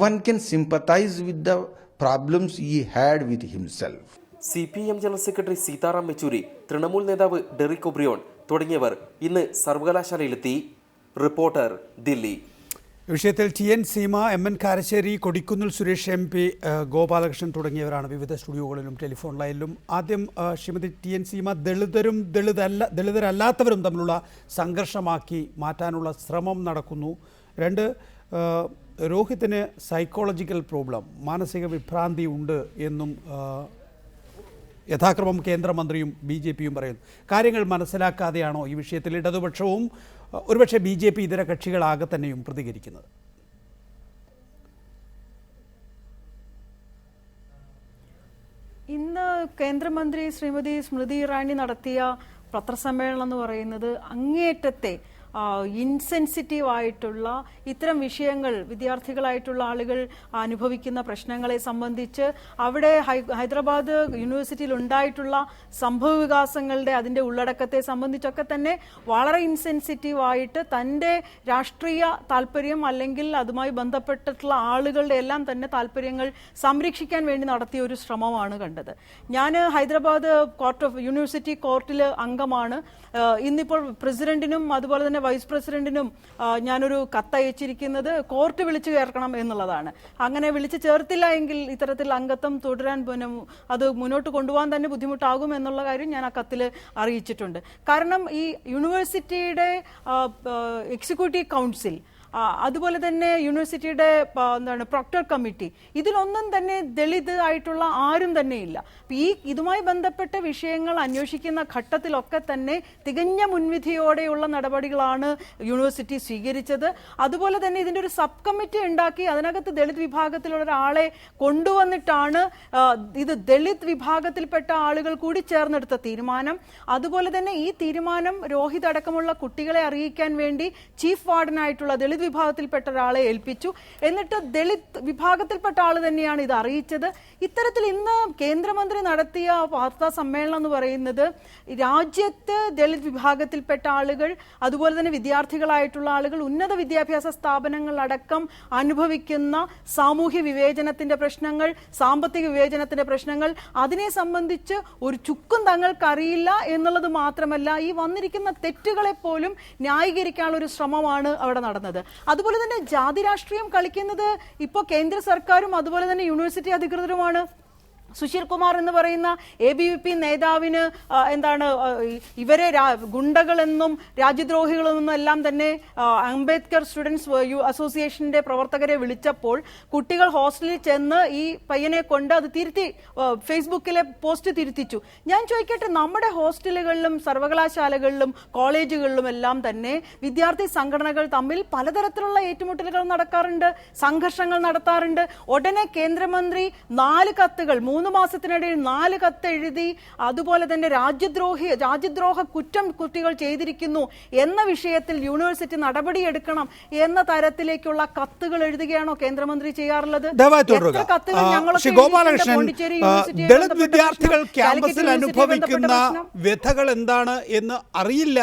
one can sympathize with the problems he had with himself. CPM general secretary Sitaram Yechury, Trinamool നേതാവ് Derek O'Brien തുടങ്ങിയവർ ഇന്ന് സർവകലാശാലയിലെത്തി. Reporter, Delhi. വിഷയത്തിൽ TN Seema, MN Karassery, Kodikunnil Suresh MP, Gopalakrishnan തുടങ്ങിയവരാണ് വിവിധ സ്റ്റുഡിയോകളിലും telephone ലൈനിലും. ആദ്യം Shrimati TN Seema, ദളിതരും ദളിതരല്ലാത്തവരും തമ്മിലുള്ള സംഘർഷമാക്കി മാറ്റാനുള്ള ശ്രമം നടക്കുന്നു. 2, രോഹിത്തിന് സൈക്കോളജിക്കൽ പ്രോബ്ലം, മാനസിക വിഭ്രാന്തി ഉണ്ട് എന്നും യഥാക്രമം കേന്ദ്രമന്ത്രിയും BJPയും പറയുന്നു. കാര്യങ്ങൾ മനസ്സിലാക്കാതെയാണോ ഈ വിഷയത്തിൽ ഇടതുപക്ഷവും ഒരുപക്ഷെ BJP ഇതര കക്ഷികളാകെ തന്നെയും പ്രതികരിക്കുന്നത്? ഇന്ന് കേന്ദ്രമന്ത്രി ശ്രീമതി സ്മൃതി ഇറാനി നടത്തിയ പത്രസമ്മേളനം എന്ന് പറയുന്നത് അങ്ങേയറ്റത്തെ ഇൻസെൻസിറ്റീവ് ആയിട്ടുള്ള ഇത്തരം വിഷയങ്ങൾ, വിദ്യാർത്ഥികളായിട്ടുള്ള ആളുകൾ അനുഭവിക്കുന്ന പ്രശ്നങ്ങളെ സംബന്ധിച്ച്, അവിടെ ഹൈദരാബാദ് യൂണിവേഴ്സിറ്റിയിൽ ഉണ്ടായിട്ടുള്ള സംഭവ വികാസങ്ങളുടെ അതിൻ്റെ ഉള്ളടക്കത്തെ സംബന്ധിച്ചൊക്കെ തന്നെ വളരെ ഇൻസെൻസിറ്റീവ് ആയിട്ട് തൻ്റെ രാഷ്ട്രീയ താല്പര്യം അല്ലെങ്കിൽ അതുമായി ബന്ധപ്പെട്ടിട്ടുള്ള ആളുകളുടെ എല്ലാം തന്നെ താല്പര്യങ്ങൾ സംരക്ഷിക്കാൻ വേണ്ടി നടത്തിയ ഒരു ശ്രമമാണ് കണ്ടത്. ഞാൻ ഹൈദരാബാദ് യൂണിവേഴ്സിറ്റി കോർട്ടിൽ അംഗമാണ്. ഇന്നിപ്പോൾ പ്രസിഡന്റിനും അതുപോലെ തന്നെ വൈസ് പ്രസിഡന്റിനും ഞാനൊരു കത്തയച്ചിരിക്കുന്നത് കോർട്ട് വിളിച്ചു ചേർക്കണം എന്നുള്ളതാണ്. അങ്ങനെ വിളിച്ചു ചേർത്തില്ല എങ്കിൽ ഇത്തരത്തിൽ അംഗത്വം തുടരാൻ അത് മുന്നോട്ട് കൊണ്ടുപോകാൻ തന്നെ ബുദ്ധിമുട്ടാകും എന്നുള്ള കാര്യം ഞാൻ ആ കത്തിൽ അറിയിച്ചിട്ടുണ്ട്. കാരണം ഈ യൂണിവേഴ്സിറ്റിയുടെ എക്സിക്യൂട്ടീവ് കൗൺസിൽ, അതുപോലെ തന്നെ യൂണിവേഴ്സിറ്റിയുടെ പ്രോക്ടർ കമ്മിറ്റി, ഇതിലൊന്നും തന്നെ ദളിത് ആയിട്ടുള്ള ആരും തന്നെയില്ല. ഇതുമായി ബന്ധപ്പെട്ട വിഷയങ്ങൾ അന്വേഷിക്കുന്ന ഘട്ടത്തിലൊക്കെ തന്നെ തികഞ്ഞ മുൻവിധിയോടെയുള്ള നടപടികളാണ് യൂണിവേഴ്സിറ്റി സ്വീകരിച്ചത്. അതുപോലെ തന്നെ ഇതിൻ്റെ ഒരു സബ് കമ്മിറ്റി ഉണ്ടാക്കി അതിനകത്ത് ദളിത് വിഭാഗത്തിലുള്ള ഒരാളെ കൊണ്ടുവന്നിട്ടാണ് ഇത് ദളിത് വിഭാഗത്തിൽപ്പെട്ട ആളുകൾ കൂടി ചേർന്നെടുത്ത തീരുമാനം. അതുപോലെ തന്നെ ഈ തീരുമാനം രോഹിത് അടക്കമുള്ള കുട്ടികളെ അറിയിക്കാൻ വേണ്ടി ചീഫ് വാർഡനായിട്ടുള്ള ദളിത് വിഭാഗത്തിൽപ്പെട്ട ഒരാളെ ഏൽപ്പിച്ചു. എന്നിട്ട് ദളിത് വിഭാഗത്തിൽപ്പെട്ട ആൾ തന്നെയാണ് ഇത് അറിയിച്ചത്. ഇത്തരത്തിൽ ഇന്ന് കേന്ദ്രമന്ത്രി നടത്തിയ വാർത്താ സമ്മേളനം എന്ന് പറയുന്നത് രാജ്യത്ത് ദളിത് വിഭാഗത്തിൽപ്പെട്ട ആളുകൾ, അതുപോലെ തന്നെ വിദ്യാർത്ഥികളായിട്ടുള്ള ആളുകൾ, ഉന്നത വിദ്യാഭ്യാസ സ്ഥാപനങ്ങളടക്കം അനുഭവിക്കുന്ന സാമൂഹ്യ വിവേചനത്തിന്റെ പ്രശ്നങ്ങൾ, സാമ്പത്തിക വിവേചനത്തിന്റെ പ്രശ്നങ്ങൾ, അതിനെ സംബന്ധിച്ച് ഒരു ചുക്കും തങ്ങൾക്കറിയില്ല എന്നുള്ളത് മാത്രമല്ല, ഈ വന്നിരിക്കുന്ന തെറ്റുകളെ പോലും ന്യായീകരിക്കാനുള്ള ഒരു ശ്രമമാണ് അവിടെ നടന്നത്. അതുപോലെ തന്നെ ജാതി രാഷ്ട്രീയം കളിക്കുന്നത് ഇപ്പോൾ കേന്ദ്ര സർക്കാരും അതുപോലെ തന്നെ യൂണിവേഴ്സിറ്റി അധികൃതരുമാണ്. സുശീൽ കുമാർ എന്ന് പറയുന്ന ABVP നേതാവിന് ഇവരെ ഗുണ്ടകളെന്നും രാജ്യദ്രോഹികളെന്നും എല്ലാം തന്നെ അംബേദ്കർ സ്റ്റുഡൻസ് അസോസിയേഷന്റെ പ്രവർത്തകരെ വിളിച്ചപ്പോൾ കുട്ടികൾ ഹോസ്റ്റലിൽ ചെന്ന് ഈ പയ്യനെ കൊണ്ട് അത് തിരുത്തി ഫേസ്ബുക്കിലെ പോസ്റ്റ് തിരുത്തിച്ചു. ഞാൻ ചോദിക്കട്ടെ, നമ്മുടെ ഹോസ്റ്റലുകളിലും സർവകലാശാലകളിലും കോളേജുകളിലും എല്ലാം തന്നെ വിദ്യാർത്ഥി സംഘടനകൾ തമ്മിൽ പലതരത്തിലുള്ള ഏറ്റുമുട്ടലുകൾ നടക്കാറുണ്ട്, സംഘർഷങ്ങൾ നടത്താറുണ്ട്. ഉടനെ കേന്ദ്രമന്ത്രി 4 കത്തുകൾ, 3 3 മാസത്തിനിടയിൽ 4 കത്ത് എഴുതി, അതുപോലെ തന്നെ രാജ്യദ്രോഹ കുറ്റം കുട്ടികൾ ചെയ്തിരിക്കുന്നു എന്ന വിഷയത്തിൽ യൂണിവേഴ്സിറ്റി നടപടിയെടുക്കണം എന്ന തരത്തിലേക്കുള്ള കത്തുകൾ എഴുതുകയാണോ കേന്ദ്രമന്ത്രി ചെയ്യാറുള്ളത്? എത്ര കത്തുകൾ ഞങ്ങളൊക്കെ ഗോപാലകൃഷ്ണൻ, ദളിത് വിദ്യാർത്ഥികൾ ക്യാമ്പസിൽ അനുഭവിക്കുന്ന വ്യഥകൾ എന്താണ് എന്ന് അറിയില്ല.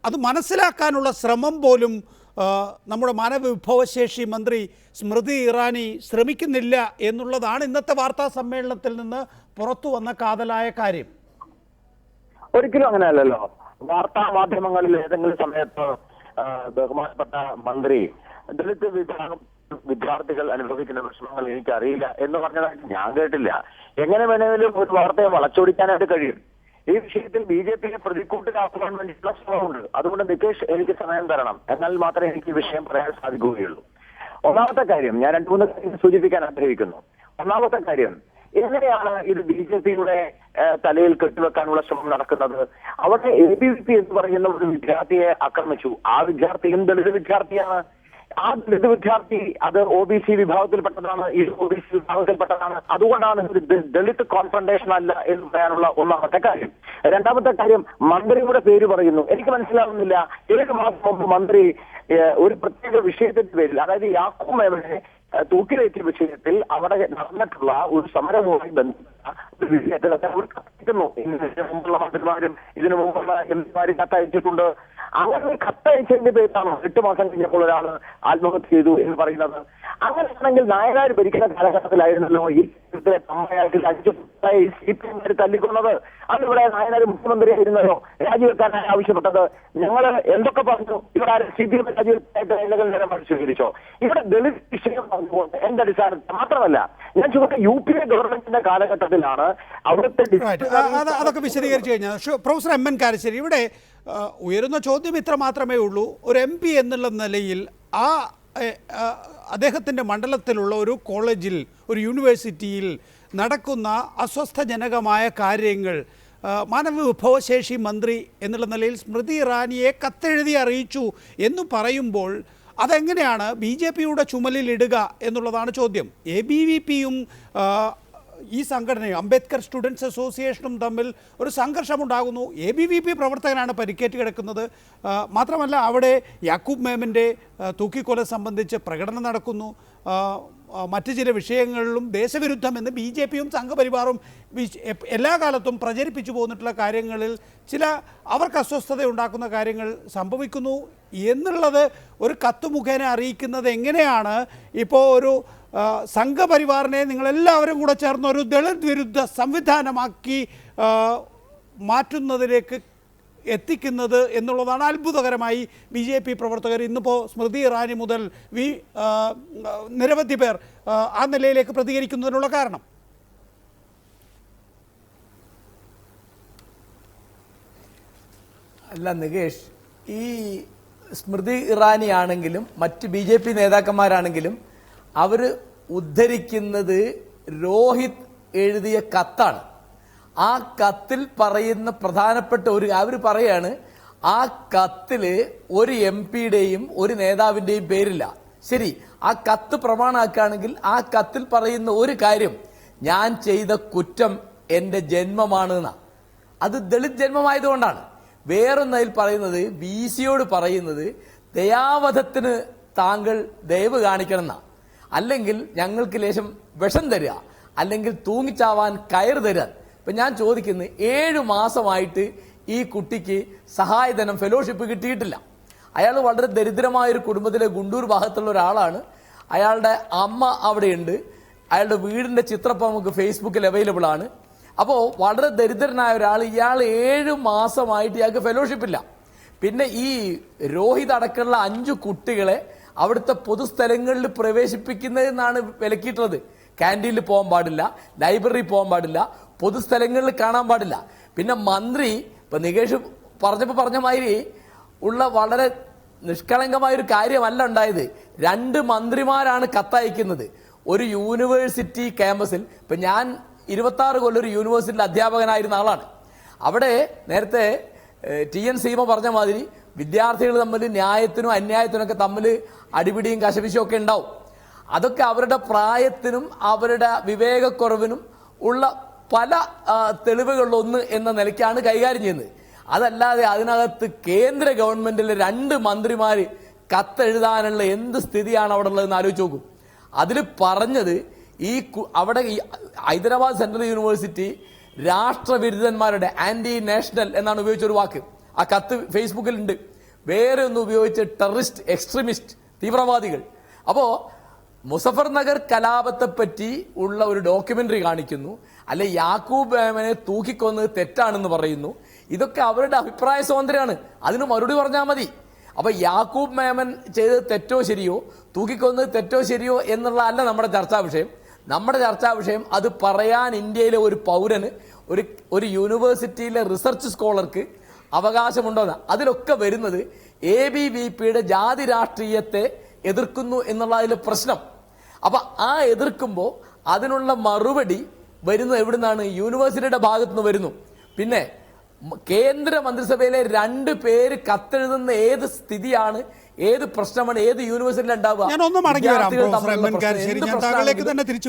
അത് മനസ്സിലാക്കാനുള്ള ശ്രമം പോലും നമ്മുടെ മാനവവിഭവശേഷി മന്ത്രി സ്മൃതി ഇറാനി ശ്രമിക്കുന്നില്ല എന്നുള്ളതാണ് ഇന്നത്തെ വാർത്താ സമ്മേളനത്തിൽ നിന്ന് പുറത്തു വന്ന കാതലായ കാര്യം. ഒരിക്കലും അങ്ങനെയല്ലല്ലോ. വാർത്താ മാധ്യമങ്ങളിൽ ഏതെങ്കിലും സമയത്ത് ബഹുമാനപ്പെട്ട മന്ത്രി ദളിത് വിദ്യാർത്ഥികൾ അനുഭവിക്കുന്ന പ്രശ്നങ്ങൾ എനിക്കറിയില്ല എന്ന് പറഞ്ഞതായിട്ട് ഞാൻ കേട്ടില്ല. എങ്ങനെ വേണമെങ്കിലും ഒരു വാർത്തയെ വളച്ചൊടിക്കാനായിട്ട് കഴിയും. ഈ വിഷയത്തിൽ BJPയെ പ്രതിക്കൂട്ടിലാക്കാൻ വേണ്ടിയിട്ടുള്ള ശ്രമമുണ്ട്. അതുകൊണ്ട് നികേഷ് എനിക്ക് സമയം തരണം, എന്നാൽ മാത്രമേ എനിക്ക് ഈ വിഷയം പറയാൻ സാധിക്കുകയുള്ളൂ. ഒന്നാമത്തെ കാര്യം ഞാൻ 2-3 കാര്യങ്ങൾ സൂചിപ്പിക്കാൻ ആഗ്രഹിക്കുന്നു. ഒന്നാമത്തെ കാര്യം, എങ്ങനെയാണ് ഇത് BJPയുടെ തലയിൽ കെട്ടിവെക്കാനുള്ള ശ്രമം നടക്കുന്നത്? അവിടെ ABVP എന്ന് പറയുന്ന ഒരു വിദ്യാർത്ഥിയെ ആക്രമിച്ചു. ആ വിദ്യാർത്ഥിയും ദളിത് വിദ്യാർത്ഥിയാണ്. ആ ദളിത് വിദ്യാർത്ഥി അത് OBC വിഭാഗത്തിൽപ്പെട്ടതാണ്, ഇത് OBC വിഭാഗത്തിൽപ്പെട്ടതാണ്. അതുകൊണ്ടാണ് ഒരു ദളിത് കോൺഫ്രണ്ടേഷൻ അല്ല എന്ന് പറയാനുള്ള ഒന്നാമത്തെ കാര്യം. രണ്ടാമത്തെ കാര്യം, മന്ത്രിയുടെ പേര് പറയുന്നു. എനിക്ക് മനസ്സിലാവുന്നില്ല, 7 മാസം മുമ്പ് മന്ത്രി ഒരു പ്രത്യേക വിഷയത്തിന്റെ പേരിൽ, അതായത് യാക്കൂബ് മേമനെ തൂക്കിലേറ്റിയ വിഷയത്തിൽ അവിടെ നടന്നിട്ടുള്ള ഒരു സമരവുമായി ബന്ധപ്പെട്ട ഒരു വിഷയത്തിലൊക്കെ അവർ കത്തിക്കുന്നു. ഇതിനു മുമ്പുള്ള മന്ത്രിമാരും ഇതിനു മുമ്പുള്ള MPമാരും കത്തയച്ചിട്ടുണ്ട്. അങ്ങനെ കത്തയച്ചതിന്റെ പേരിലാണ് 8 മാസം കഴിഞ്ഞപ്പോൾ ഒരാൾ ആത്മഹത്യ ചെയ്തു എന്ന് പറയുന്നത്. അങ്ങനെയാണെങ്കിൽ നായനാർ ഭരിക്കുന്ന കാലഘട്ടത്തിലായിരുന്നല്ലോ ഈ അമ്മയായിട്ട് 5 CPM തല്ലിക്കൊന്നത്. അന്നിവിടെ നായനാർ മുഖ്യമന്ത്രിയായിരുന്നല്ലോ രാജിവെക്കാനായി ആവശ്യപ്പെട്ടത്. ഞങ്ങൾ എന്തൊക്കെ പറഞ്ഞു? ഇവിടെ CPM രാജിവെക്കാനായിട്ട് എന്തെങ്കിലും നിലപാട് സ്വീകരിച്ചോ? ഇവിടെ ദളിത് വിഷയം പറഞ്ഞുകൊണ്ട് എന്റെ അടിസ്ഥാനത്തിൽ മാത്രമല്ല, ഞാൻ ചോദിച്ച UPA ഗവൺമെന്റിന്റെ കാലഘട്ടത്തിലാണ് അവിടുത്തെ അതൊക്കെ വിശദീകരിച്ചു കഴിഞ്ഞാൽ പ്രൊഫസർ MN കാരശ്ശേരി, ഇവിടെ ഉയരുന്ന ചോദ്യം ഇത്ര മാത്രമേ ഉള്ളൂ. ഒരു MP എന്നുള്ള നിലയിൽ അദ്ദേഹത്തിൻ്റെ മണ്ഡലത്തിലുള്ള ഒരു കോളേജിൽ, ഒരു യൂണിവേഴ്സിറ്റിയിൽ നടക്കുന്ന അസ്വസ്ഥജനകമായ കാര്യങ്ങൾ മാനവവിഭവശേഷി മന്ത്രി എന്നുള്ള നിലയിൽ സ്മൃതി ഇറാനിയെ കത്തെഴുതി അറിയിച്ചു എന്ന് പറയുമ്പോൾ അതെങ്ങനെയാണ് BJPയുടെ ചുമലിലിടുക എന്നുള്ളതാണ് ചോദ്യം. ABVPയും ഈ സംഘടനയും അംബേദ്കർ സ്റ്റുഡൻസ് അസോസിയേഷനും തമ്മിൽ ഒരു സംഘർഷമുണ്ടാകുന്നു. ABVP പ്രവർത്തകനാണ് പരിക്കേറ്റ് കിടക്കുന്നത്. മാത്രമല്ല അവിടെ യാക്കൂബ് മേമൻ്റെ തൂക്കിക്കൊല സംബന്ധിച്ച് പ്രകടനം നടക്കുന്നു. മറ്റ് ചില വിഷയങ്ങളിലും ദേശവിരുദ്ധമെന്ന് BJPയും സംഘപരിവാറും എല്ലാ കാലത്തും പ്രചരിപ്പിച്ചു പോന്നിട്ടുള്ള കാര്യങ്ങളിൽ ചില അവർക്ക് അസ്വസ്ഥത ഉണ്ടാക്കുന്ന കാര്യങ്ങൾ സംഭവിക്കുന്നു എന്നുള്ളത് ഒരു കത്ത് മുഖേന അറിയിക്കുന്നത് എങ്ങനെയാണ് ഇപ്പോൾ ഒരു സംഘപരിവാറിനെ നിങ്ങളെല്ലാവരും കൂടെ ചേർന്ന് ഒരു ദളിത് വിരുദ്ധ സംവിധാനമാക്കി മാറ്റുന്നതിലേക്ക് എത്തിക്കുന്നത് എന്നുള്ളതാണ് അത്ഭുതകരമായി BJP പ്രവർത്തകർ ഇന്നിപ്പോൾ സ്മൃതി ഇറാനി മുതൽ നിരവധി പേർ ആ നിലയിലേക്ക് പ്രതികരിക്കുന്നതിനുള്ള കാരണം. അല്ല നികേഷ്, ഈ സ്മൃതി ഇറാനി ആണെങ്കിലും മറ്റ് BJP നേതാക്കന്മാരാണെങ്കിലും അവർ ഉദ്ധരിക്കുന്നത് രോഹിത് എഴുതിയ കത്താണ്. ആ കത്തിൽ പറയുന്ന പ്രധാനപ്പെട്ട അവർ പറയാണ്, ആ കത്തില് ഒരു MPയുടെയും ഒരു നേതാവിന്റെയും പേരില്ല. ശരി, ആ കത്ത് പ്രമാണമാക്കുകയാണെങ്കിൽ ആ കത്തിൽ പറയുന്ന ഒരു കാര്യം, ഞാൻ ചെയ്ത കുറ്റം എന്റെ ജന്മമാണ് എന്നാ. അത് ദളിത് ജന്മമായതുകൊണ്ടാണ്. വേറൊന്നതിൽ പറയുന്നത്, VCയോട് പറയുന്നത് ദയാവധത്തിന് താങ്കൾ ദയവ് കാണിക്കണം എന്നാ. അല്ലെങ്കിൽ ഞങ്ങൾക്ക് ലേശം വിഷം തരിക, അല്ലെങ്കിൽ തൂങ്ങിച്ചാവാൻ കയർ തരിക. ഇപ്പൊ ഞാൻ ചോദിക്കുന്നത്, 7 മാസമായിട്ട് ഈ കുട്ടിക്ക് സഹായധനം ഫെലോഷിപ്പ് കിട്ടിയിട്ടില്ല. അയാൾ വളരെ ദരിദ്രമായ ഒരു കുടുംബത്തിലെ ഗുണ്ടൂർ ഭാഗത്തുള്ള ഒരാളാണ്. അയാളുടെ അമ്മ അവിടെയുണ്ട്. അയാളുടെ വീടിന്റെ ചിത്രം നമുക്ക് ഫേസ്ബുക്കിൽ അവൈലബിൾ ആണ്. അപ്പോൾ വളരെ ദരിദ്രനായ ഒരാൾ, ഇയാൾ 7 മാസമായിട്ട് ഇയാൾക്ക് ഫെലോഷിപ്പ് ഇല്ല. പിന്നെ ഈ രോഹിത് അടക്കമുള്ള 5 കുട്ടികളെ അവിടുത്തെ പൊതുസ്ഥലങ്ങളിൽ പ്രവേശിപ്പിക്കുന്നതെന്നാണ് വിലക്കിയിട്ടുള്ളത്. ക്യാൻറ്റീനിൽ പോകാൻ പാടില്ല, ലൈബ്രറി പോകാൻ പാടില്ല, പൊതുസ്ഥലങ്ങളിൽ കാണാൻ പാടില്ല. പിന്നെ മന്ത്രി ഇപ്പൊ നികേഷ് പറഞ്ഞ മാതിരി ഉള്ള വളരെ നിഷ്കളങ്കമായൊരു കാര്യമല്ല ഉണ്ടായത്. 2 മന്ത്രിമാരാണ് കത്തയക്കുന്നത്. ഒരു യൂണിവേഴ്സിറ്റി ക്യാമ്പസിൽ, ഇപ്പൊ ഞാൻ 26 കൊല്ലം ഒരു യൂണിവേഴ്സിറ്റിയിൽ അധ്യാപകനായിരുന്ന ആളാണ്. അവിടെ നേരത്തെ TN സീമ പറഞ്ഞ മാതിരി വിദ്യാർത്ഥികൾ തമ്മിൽ ന്യായത്തിനും അന്യായത്തിനും ഒക്കെ തമ്മിൽ അടിപിടിയും കശപിശും ഒക്കെ ഉണ്ടാവും. അതൊക്കെ അവരുടെ പ്രായത്തിനും അവരുടെ വിവേകക്കുറവിനും ഉള്ള പല തെളിവുകളിലൊന്ന് എന്ന നിലയ്ക്കാണ് കൈകാര്യം ചെയ്യുന്നത്. അതല്ലാതെ അതിനകത്ത് കേന്ദ്ര ഗവൺമെന്റിലെ 2 മന്ത്രിമാര് കത്തെഴുതാനുള്ള എന്ത് സ്ഥിതിയാണ് അവിടെ ഉള്ളതെന്ന് ആലോചിച്ച് നോക്കും. അതിൽ പറഞ്ഞത് അവിടെ ഹൈദരാബാദ് സെൻട്രൽ യൂണിവേഴ്സിറ്റി രാഷ്ട്രവിരുദ്ധന്മാരുടെ ആന്റി നാഷണൽ എന്നാണ് ഉപയോഗിച്ചൊരു വാക്ക്. ആ കത്ത് ഫേസ്ബുക്കിലുണ്ട്. വേറെ ഒന്ന് ഉപയോഗിച്ച് ടെററിസ്റ്റ്, എക്സ്ട്രീമിസ്റ്റ്, തീവ്രവാദികൾ. അപ്പോ മുസഫർ നഗർ കലാപത്തെ പറ്റി ഉള്ള ഒരു ഡോക്യുമെന്ററി കാണിക്കുന്നു, അല്ലെ യാക്കൂബ് മേമനെ തൂക്കിക്കൊന്നത് തെറ്റാണെന്ന് പറയുന്നു. ഇതൊക്കെ അവരുടെ അഭിപ്രായ സ്വാതന്ത്ര്യമാണ്. അതിന് മറുപടി പറഞ്ഞാൽ മതി. അപ്പൊ യാക്കൂബ് മേമൻ ചെയ്തത് തെറ്റോ ശരിയോ, തൂക്കിക്കൊന്നത് തെറ്റോ ശരിയോ എന്നുള്ള അല്ല നമ്മുടെ ചർച്ചാ വിഷയം. നമ്മുടെ ചർച്ചാ വിഷയം അത് പറയാൻ ഇന്ത്യയിലെ ഒരു പൗരന്, ഒരു യൂണിവേഴ്സിറ്റിയിലെ റിസർച്ച് സ്കോളർക്ക് അവകാശമുണ്ടോന്ന്. അതിലൊക്കെ വരുന്നത് ABVPയുടെ ജാതി രാഷ്ട്രീയത്തെ എതിർക്കുന്നു എന്നുള്ളതിലെ പ്രശ്നം. അപ്പൊ ആ എതിർക്കുമ്പോൾ അതിനുള്ള മറുപടി വരുന്നത് എവിടുന്നാണ്? യൂണിവേഴ്സിറ്റിയുടെ ഭാഗത്തുനിന്ന് വരുന്നു. പിന്നെ കേന്ദ്ര മന്ത്രിസഭയിലെ 2 പേര് കത്തെഴുതുന്ന ഏത് സ്ഥിതിയാണ്, ഏത് പ്രശ്നമാണ് ഏത് യൂണിവേഴ്സിറ്റിയിൽ ഉണ്ടാവുക?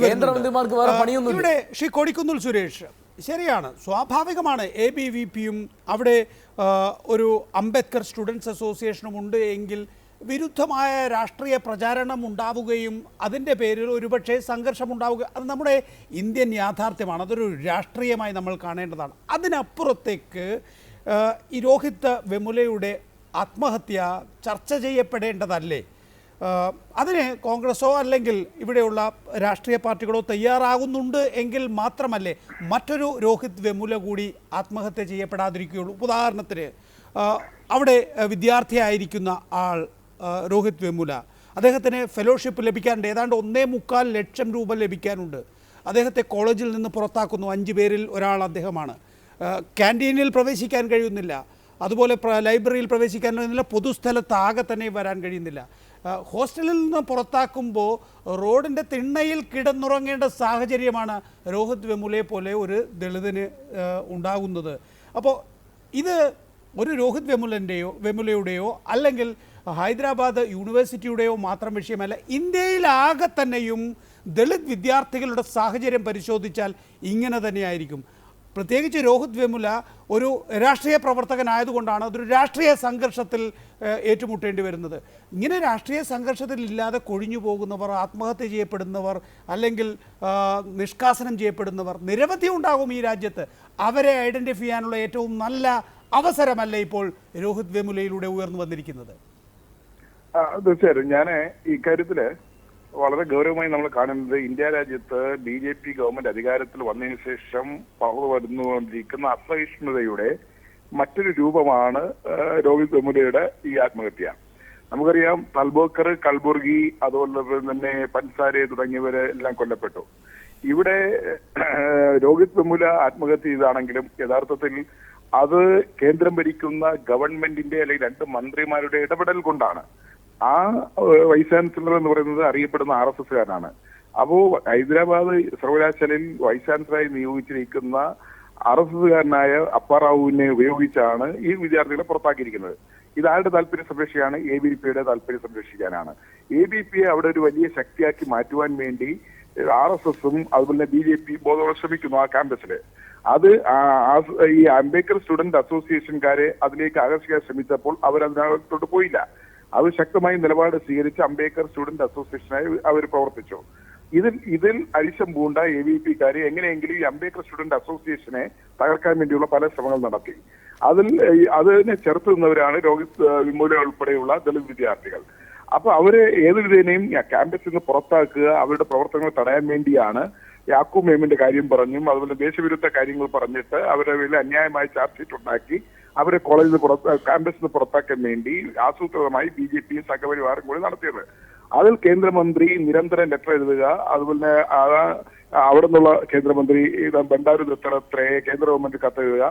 കേന്ദ്രമന്ത്രിമാർക്ക് വേറെ പണിയൊന്നുമില്ല. ശ്രീ കൊടിക്കുന്നിൽ സുരേഷ്, ശരിയാണ്, സ്വാഭാവികമാണ്. ABVPയും അവിടെ ഒരു അംബേദ്കർ സ്റ്റുഡൻസ് അസോസിയേഷനും ഉണ്ട് എങ്കിൽ വിരുദ്ധമായ രാഷ്ട്രീയ പ്രചാരണം ഉണ്ടാവുകയും അതിൻ്റെ പേരിൽ ഒരുപക്ഷെ സംഘർഷമുണ്ടാവുക, അത് നമ്മുടെ ഇന്ത്യൻ യാഥാർത്ഥ്യമാണ്. അതൊരു രാഷ്ട്രീയമായി നമ്മൾ കാണേണ്ടതാണ്. അതിനപ്പുറത്തേക്ക് ഈ രോഹിത് വെമുലയുടെ ആത്മഹത്യ ചർച്ച ചെയ്യപ്പെടേണ്ടതല്ലേ? അതിന് കോൺഗ്രസോ അല്ലെങ്കിൽ ഇവിടെയുള്ള രാഷ്ട്രീയ പാർട്ടികളോ തയ്യാറാകുന്നുണ്ട് എങ്കിൽ മാത്രമല്ലേ മറ്റൊരു രോഹിത് വെമുല കൂടി ആത്മഹത്യ ചെയ്യപ്പെടാതിരിക്കുകയുള്ളൂ. ഉദാഹരണത്തിന് അവിടെ വിദ്യാർത്ഥിയായിരിക്കുന്ന ആൾ രോഹിത് വെമുല, അദ്ദേഹത്തിന് ഫെലോഷിപ്പ് ലഭിക്കാനുണ്ട്. ഏതാണ്ട് 1.25 ലക്ഷം രൂപ ലഭിക്കാനുണ്ട്. അദ്ദേഹത്തെ കോളേജിൽ നിന്ന് പുറത്താക്കുന്നു. 5 പേരിൽ ഒരാൾ അദ്ദേഹമാണ്. ക്യാൻറ്റീനിൽ പ്രവേശിക്കാൻ കഴിയുന്നില്ല, അതുപോലെ ലൈബ്രറിയിൽ പ്രവേശിക്കാൻ കഴിയുന്നില്ല, പൊതുസ്ഥലത്ത് ആകെ തന്നെ വരാൻ കഴിയുന്നില്ല. ഹോസ്റ്റലിൽ നിന്ന് പുറത്താക്കുമ്പോൾ റോഡിൻ്റെ തിണ്ണയിൽ കിടന്നുറങ്ങേണ്ട സാഹചര്യമാണ് രോഹിത് വെമുലയെ പോലെ ഒരു ദളിതന് ഉണ്ടാകുന്നത്. അപ്പോൾ ഇത് ഒരു രോഹിത് വെമുലയുടെയോ അല്ലെങ്കിൽ ഹൈദരാബാദ് യൂണിവേഴ്സിറ്റിയുടെയോ മാത്രം വിഷയമല്ല. ഇന്ത്യയിലാകെ തന്നെയും ദളിത് വിദ്യാർത്ഥികളുടെ സാഹചര്യം പരിശോധിച്ചാൽ ഇങ്ങനെ തന്നെയായിരിക്കും. പ്രത്യേകിച്ച് രോഹിത് വെമുല ഒരു രാഷ്ട്രീയ പ്രവർത്തകനായതുകൊണ്ടാണ് അതൊരു രാഷ്ട്രീയ സംഘർഷത്തിൽ ഏറ്റുമുട്ടേണ്ടി വരുന്നത്. ഇങ്ങനെ രാഷ്ട്രീയ സംഘർഷത്തിൽ ഇല്ലാതെ കൊഴിഞ്ഞു പോകുന്നവർ, ആത്മഹത്യ ചെയ്യപ്പെടുന്നവർ, അല്ലെങ്കിൽ നിഷ്കാസനം ചെയ്യപ്പെടുന്നവർ നിരവധി ഉണ്ടാകും ഈ രാജ്യത്ത്. അവരെ ഐഡൻറ്റിഫൈ ചെയ്യാനുള്ള ഏറ്റവും നല്ല അവസരമല്ല ഇപ്പോൾ രോഹിത് വെമുലയിലൂടെ ഉയർന്നു വന്നിരിക്കുന്നത്? തീർച്ചയായിട്ടും ഞാൻ ഈ കാര്യത്തില് വളരെ ഗൗരവമായി നമ്മൾ കാണുന്നത് ഇന്ത്യ രാജ്യത്ത് BJP ഗവൺമെന്റ് അധികാരത്തിൽ വന്നതിന് ശേഷം പകർന്നു വരുന്നുകൊണ്ടിരിക്കുന്ന അസഹിഷ്ണുതയുടെ മറ്റൊരു രൂപമാണ് രോഹിത് വെമുലയുടെ ഈ ആത്മഹത്യ. നമുക്കറിയാം, തൽബോക്കർ, കൽബുർഗി, അതുപോലെ തന്നെ പൻസാരെ തുടങ്ങിയവരെ എല്ലാം കൊല്ലപ്പെട്ടു. ഇവിടെ രോഹിത് വെമുല ആത്മഹത്യ ചെയ്താണെങ്കിലും യഥാർത്ഥത്തിൽ അത് കേന്ദ്രം ഭരിക്കുന്ന ഗവൺമെന്റിന്റെ അല്ലെങ്കിൽ 2 മന്ത്രിമാരുടെ ഇടപെടൽ കൊണ്ടാണ്. ആ വൈസ് ചാൻസലർ എന്ന് പറയുന്നത് അറിയപ്പെടുന്ന RSSകാരനാണ്. അപ്പോ ഹൈദരാബാദ് സർവകലാശാലയിൽ വൈസ് ചാൻസലറായി നിയോഗിച്ചിരിക്കുന്ന RSSകാരനായ അപ്പാറാവുവിനെ ഉപയോഗിച്ചാണ് ഈ വിദ്യാർത്ഥികളെ പുറത്താക്കിയിരിക്കുന്നത്. ഇതാരുടെ താല്പര്യ സംരക്ഷയാണ്? ABVPയുടെ താല്പര്യ സംരക്ഷിക്കാനാണ്. ABVPയെ അവിടെ ഒരു വലിയ ശക്തിയാക്കി മാറ്റുവാൻ വേണ്ടി RSSും അതുപോലെ BJP ബോധവൽക്കരണം ശ്രമിക്കുന്നു ആ ക്യാമ്പസില്. അത് ഈ അംബേദ്കർ സ്റ്റുഡന്റ് അസോസിയേഷൻകാരെ അതിലേക്ക് ആകർഷിക്കാൻ ശ്രമിച്ചപ്പോൾ അവരതിനകത്തോട്ട് പോയില്ല. അവർ ശക്തമായ നിലപാട് സ്വീകരിച്ച് അംബേദ്കർ സ്റ്റുഡന്റ് അസോസിയേഷനായി അവർ പ്രവർത്തിച്ചു. ഇതിൽ അരിശം പൂണ്ട ABVPക്കാരെ എങ്ങനെയെങ്കിലും ഈ അംബേദ്കർ സ്റ്റുഡന്റ് അസോസിയേഷനെ തകർക്കാൻ വേണ്ടിയുള്ള പല ശ്രമങ്ങൾ നടത്തി. അതിനെ ചെറുത്തു നിന്നവരാണ് രോഹിത് വെമുല ഉൾപ്പെടെയുള്ള ദളിത് വിദ്യാർത്ഥികൾ. അപ്പൊ അവരെ ഏത് വിധേനയും ക്യാമ്പസിൽ നിന്ന് പുറത്താക്കുക, അവരുടെ പ്രവർത്തനങ്ങൾ തടയാൻ വേണ്ടിയാണ് യാക്കൂബ് മേമന്റെ കാര്യം പറഞ്ഞും അതുപോലെ ദേശവിരുദ്ധ കാര്യങ്ങൾ പറഞ്ഞിട്ട് അവരെ വലിയ അന്യായമായ ചാർജ് ഷീറ്റ് ഉണ്ടാക്കി അവരെ കോളേജിൽ ക്യാമ്പസിൽ നിന്ന് പുറത്താക്കാൻ വേണ്ടി ആസൂത്രിതമായി BJPയും സംഘപരിവാറും കൂടി നടത്തിയത്. അതിൽ കേന്ദ്രമന്ത്രി നിരന്തരം ലെറ്റർ എഴുതുക, അതുപോലെ അവിടെ നിന്നുള്ള കേന്ദ്രമന്ത്രി ബണ്ടാരു ദത്തത്രയെ കേന്ദ്ര ഗവൺമെന്റ് കത്തെഴുതുക,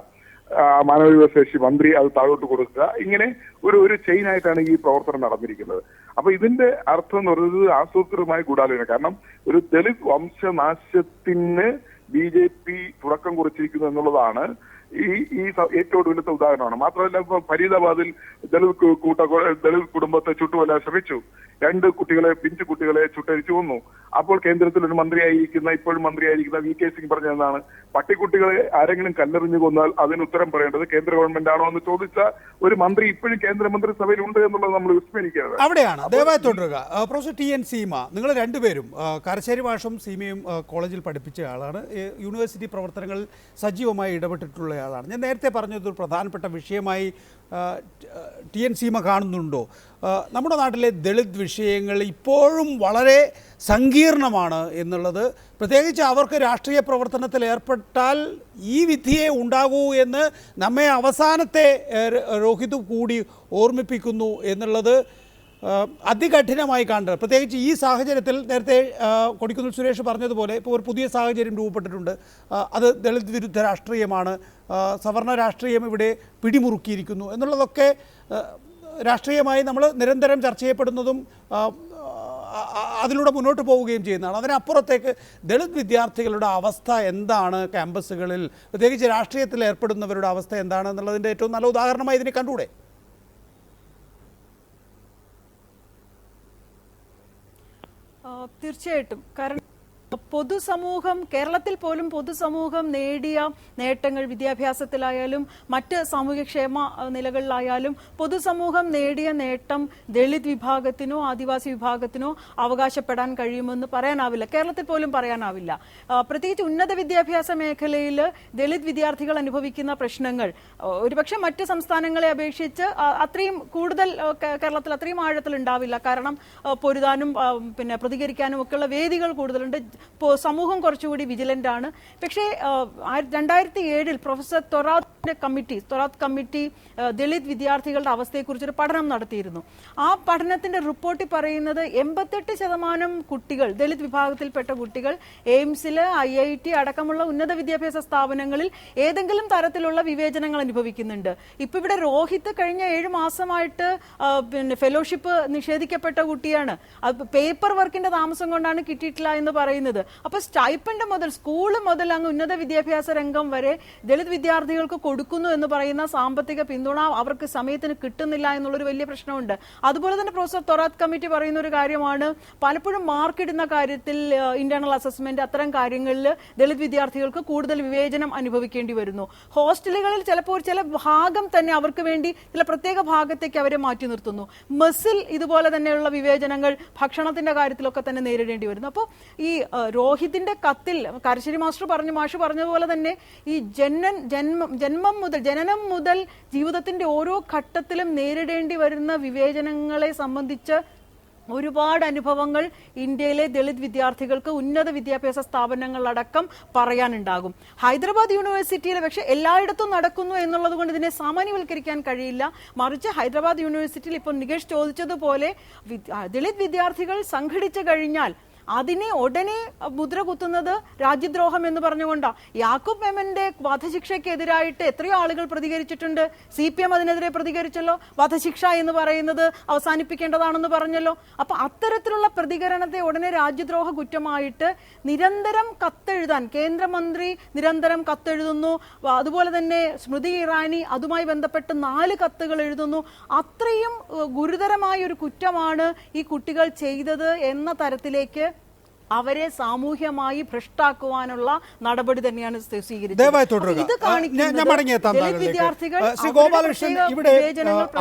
മാനവവിഭവശേഷി മന്ത്രി അത് താഴോട്ട് കൊടുക്കുക, ഇങ്ങനെ ഒരു ചെയിനായിട്ടാണ് ഈ പ്രവർത്തനം നടന്നിരിക്കുന്നത്. അപ്പൊ ഇതിന്റെ അർത്ഥം എന്ന് പറയുന്നത് ആസൂത്രിതമായ ഗൂഢാലോചന. കാരണം ഒരു ദളിത് വംശനാശത്തിന് BJP തുടക്കം കുറിച്ചിരിക്കുന്നു എന്നുള്ളതാണ് ഏറ്റവും ഒടുവിലത്തെ ഉദാഹരണമാണ്. മാത്രമല്ല ഇപ്പൊ ഫരീദാബാദിൽ ദളിത് കുടുംബത്തെ ചുട്ടുകൊല്ലാൻ ശ്രമിച്ചു. 2 കുട്ടികളെ, പിഞ്ചു കുട്ടികളെ ചുട്ടരിച്ചു കൊന്നു. അപ്പോൾ കേന്ദ്രത്തിൽ ഒരു ഇപ്പോഴും മന്ത്രിയായിരിക്കുന്ന VK സിംഗ് പറഞ്ഞതാണ്, പട്ടിക്കുട്ടികളെ ആരെങ്കിലും കല്ലെറിഞ്ഞു കൊന്നാൽ അതിന് ഉത്തരം പറയേണ്ടത് കേന്ദ്ര ഗവൺമെന്റ് ആണോ എന്ന് ചോദിച്ച ഒരു മന്ത്രി ഇപ്പോഴും കേന്ദ്രമന്ത്രിസഭയിൽ ഉണ്ട് എന്നുള്ളത് നമ്മൾ വിസ്മരിക്കരുത്. അവിടെയാണ് ദയവായി തുടരുക. പ്രൊഫസർ TN സീമ, നിങ്ങൾ രണ്ടുപേരും കാരശ്ശേരി മാഷും സീമയും കോളേജിൽ പഠിപ്പിച്ച ആളാണ്, യൂണിവേഴ്സിറ്റി പ്രവർത്തനങ്ങളിൽ സജീവമായി ഇടപെട്ടിട്ടുള്ള ആളാണ്. ഞാൻ നേരത്തെ പറഞ്ഞതൊരു പ്രധാനപ്പെട്ട വിഷയമായി TN സീമ കാണുന്നുണ്ടോ? നമ്മുടെ നാട്ടിലെ ദളിത് വിഷയങ്ങൾ ഇപ്പോഴും വളരെ സങ്കീർണമാണ് എന്നുള്ളത്, പ്രത്യേകിച്ച് അവർക്ക് രാഷ്ട്രീയ പ്രവർത്തനത്തിൽ ഏർപ്പെട്ടാൽ ഈ വിധിയെ ഉണ്ടാകൂ എന്ന് നമ്മെ അവസാനത്തെ രോഹിത് കൂടി ഓർമ്മിപ്പിക്കുന്നു എന്നുള്ളത് അതികഠിനമായി കാണുന്നത്. പ്രത്യേകിച്ച് ഈ സാഹചര്യത്തിൽ നേരത്തെ കൊടിക്കുന്നിൽ സുരേഷ് പറഞ്ഞതുപോലെ ഇപ്പോൾ ഒരു പുതിയ സാഹചര്യം രൂപപ്പെട്ടിട്ടുണ്ട്. അത് ദളിത് വിരുദ്ധ രാഷ്ട്രീയമാണ്, സവർണ രാഷ്ട്രീയം ഇവിടെ പിടിമുറുക്കിയിരിക്കുന്നു എന്നുള്ളതൊക്കെ രാഷ്ട്രീയമായി നമ്മൾ നിരന്തരം ചർച്ച ചെയ്യപ്പെടുന്നതും അതിലൂടെ മുന്നോട്ട് പോവുകയും ചെയ്യുന്നതാണ്. അതിനപ്പുറത്തേക്ക് ദളിത് വിദ്യാർത്ഥികളുടെ അവസ്ഥ എന്താണ്, ക്യാമ്പസുകളിൽ പ്രത്യേകിച്ച് രാഷ്ട്രീയത്തിൽ ഏർപ്പെടുന്നവരുടെ അവസ്ഥ എന്താണ് എന്നുള്ളതിൻ്റെ ഏറ്റവും നല്ല ഉദാഹരണമായി ഇതിനെ കണ്ടൂടെ? തീർച്ചയായിട്ടും. കാരണം പൊതുസമൂഹം, കേരളത്തിൽ പോലും പൊതുസമൂഹം നേടിയ നേട്ടങ്ങൾ, വിദ്യാഭ്യാസത്തിലായാലും മറ്റ് സാമൂഹ്യക്ഷേമ നിലകളിലായാലും പൊതുസമൂഹം നേടിയ നേട്ടം ദളിത് വിഭാഗത്തിനോ ആദിവാസി വിഭാഗത്തിനോ അവകാശപ്പെടാൻ കഴിയുമെന്ന് പറയാനാവില്ല. കേരളത്തിൽ പോലും പറയാനാവില്ല. പ്രത്യേകിച്ച് ഉന്നത വിദ്യാഭ്യാസ മേഖലയിൽ ദളിത് വിദ്യാർത്ഥികൾ അനുഭവിക്കുന്ന പ്രശ്നങ്ങൾ ഒരുപക്ഷെ മറ്റ് സംസ്ഥാനങ്ങളെ അപേക്ഷിച്ച് അത്രയും കൂടുതൽ കേരളത്തിൽ അത്രയും ആഴത്തിൽ ഉണ്ടാവില്ല. കാരണം പൊരുതാനും പിന്നെ പ്രതികരിക്കാനും ഒക്കെയുള്ള വേദികൾ കൂടുതലുണ്ട്. സമൂഹം കുറച്ചുകൂടി വിജിലന്റ് ആണ്. പക്ഷേ 2007 പ്രൊഫസർ തൊറാത്ത് കമ്മിറ്റി ദളിത് വിദ്യാർത്ഥികളുടെ അവസ്ഥയെക്കുറിച്ചൊരു പഠനം നടത്തിയിരുന്നു. ആ പഠനത്തിന്റെ റിപ്പോർട്ടിൽ പറയുന്നത് 88% കുട്ടികൾ, ദളിത് വിഭാഗത്തിൽപ്പെട്ട കുട്ടികൾ എയിംസിൽ, IIT അടക്കമുള്ള ഉന്നത വിദ്യാഭ്യാസ സ്ഥാപനങ്ങളിൽ ഏതെങ്കിലും തരത്തിലുള്ള വിവേചനങ്ങൾ അനുഭവിക്കുന്നുണ്ട്. ഇപ്പൊ ഇവിടെ രോഹിത് കഴിഞ്ഞ 7 മാസമായിട്ട് പിന്നെ ഫെലോഷിപ്പ് നിഷേധിക്കപ്പെട്ട കുട്ടിയാണ്. പേപ്പർ വർക്കിന്റെ താമസം കൊണ്ടാണ് കിട്ടിയിട്ടില്ല എന്ന് പറയുന്നത്. അപ്പൊ സ്റ്റൈപ്പൻഡ് മുതൽ സ്കൂൾ മുതൽ അങ്ങ് ഉന്നത വിദ്യാഭ്യാസ രംഗം വരെ ദളിത് വിദ്യാർത്ഥികൾക്ക് കൊടുക്കുന്നു എന്ന് പറയുന്ന സാമ്പത്തിക പിന്തുണ അവർക്ക് സമയത്തിന് കിട്ടുന്നില്ല എന്നുള്ളൊരു വലിയ പ്രശ്നമുണ്ട്. അതുപോലെ തന്നെ പ്രൊഫസർ തൊറാത്ത് കമ്മിറ്റി പറയുന്ന ഒരു കാര്യമാണ്, പലപ്പോഴും മാർക്ക് ഇടുന്ന കാര്യത്തിൽ, ഇന്റേണൽ അസസ്മെന്റ് അത്തരം കാര്യങ്ങളിൽ ദളിത് വിദ്യാർത്ഥികൾക്ക് കൂടുതൽ വിവേചനം അനുഭവിക്കേണ്ടി വരുന്നു. ഹോസ്റ്റലുകളിൽ ചിലപ്പോൾ ചില ഭാഗം തന്നെ അവർക്ക് വേണ്ടി ചില പ്രത്യേക ഭാഗത്തേക്ക് അവരെ മാറ്റി നിർത്തുന്നു. മെസ്സിൽ ഇതുപോലെ തന്നെയുള്ള വിവേചനങ്ങൾ ഭക്ഷണത്തിന്റെ കാര്യത്തിലൊക്കെ തന്നെ നേരിടേണ്ടി വരുന്നു. അപ്പോൾ ഈ രോഹിതിന്റെ കത്തിൽ കാരശ്ശേരി മാഷ് പറഞ്ഞതുപോലെ തന്നെ ഈ ജനനം മുതൽ ജീവിതത്തിന്റെ ഓരോ ഘട്ടത്തിലും നേരിടേണ്ടി വരുന്ന വിവേചനങ്ങളെ സംബന്ധിച്ച് ഒരുപാട് അനുഭവങ്ങൾ ഇന്ത്യയിലെ ദളിത് വിദ്യാർത്ഥികൾക്ക് ഉന്നത വിദ്യാഭ്യാസ സ്ഥാപനങ്ങളടക്കം പറയാനുണ്ടാകും. ഹൈദരാബാദ് യൂണിവേഴ്സിറ്റിയിൽ പക്ഷെ എല്ലായിടത്തും നടക്കുന്നു എന്നുള്ളത് കൊണ്ട് ഇതിനെ സാമാന്യവൽക്കരിക്കാൻ കഴിയില്ല. മറിച്ച് ഹൈദരാബാദ് യൂണിവേഴ്സിറ്റിയിൽ ഇപ്പോൾ നികേഷ് ചോദിച്ചതുപോലെ ദളിത് വിദ്യാർത്ഥികൾ സംഘടിച്ചു കഴിഞ്ഞാൽ അതിനെ ഉടനെ മുദ്ര കുത്തുന്നത് രാജ്യദ്രോഹം എന്ന് പറഞ്ഞുകൊണ്ടാണ്. യാക്കൂബ് മെമന്റെ വധശിക്ഷയ്ക്കെതിരായിട്ട് എത്രയോ ആളുകൾ പ്രതികരിച്ചിട്ടുണ്ട്. CPM അതിനെതിരെ പ്രതികരിച്ചല്ലോ, വധശിക്ഷ എന്ന് പറയുന്നത് അവസാനിപ്പിക്കേണ്ടതാണെന്ന് പറഞ്ഞല്ലോ. അപ്പൊ അത്തരത്തിലുള്ള പ്രതികരണത്തെ ഉടനെ രാജ്യദ്രോഹ കുറ്റമായിട്ട് നിരന്തരം കത്തെഴുതാൻ കേന്ദ്രമന്ത്രി നിരന്തരം കത്തെഴുതുന്നു. അതുപോലെ തന്നെ സ്മൃതി ഇറാനി അതുമായി ബന്ധപ്പെട്ട് 4 കത്തുകൾ എഴുതുന്നു. അത്രയും ഗുരുതരമായ ഒരു കുറ്റമാണ് ഈ കുട്ടികൾ ചെയ്തത് എന്ന തരത്തിലേക്ക് അവരെ സാമൂഹ്യമായി ഭ്രഷ്ടാക്കുവാനുള്ള നടപടി തന്നെയാണ് സ്വീകരിച്ചത്. ഇത് ശ്രീ ഗോപാലകൃഷ്ണൻ, ഇവിടെ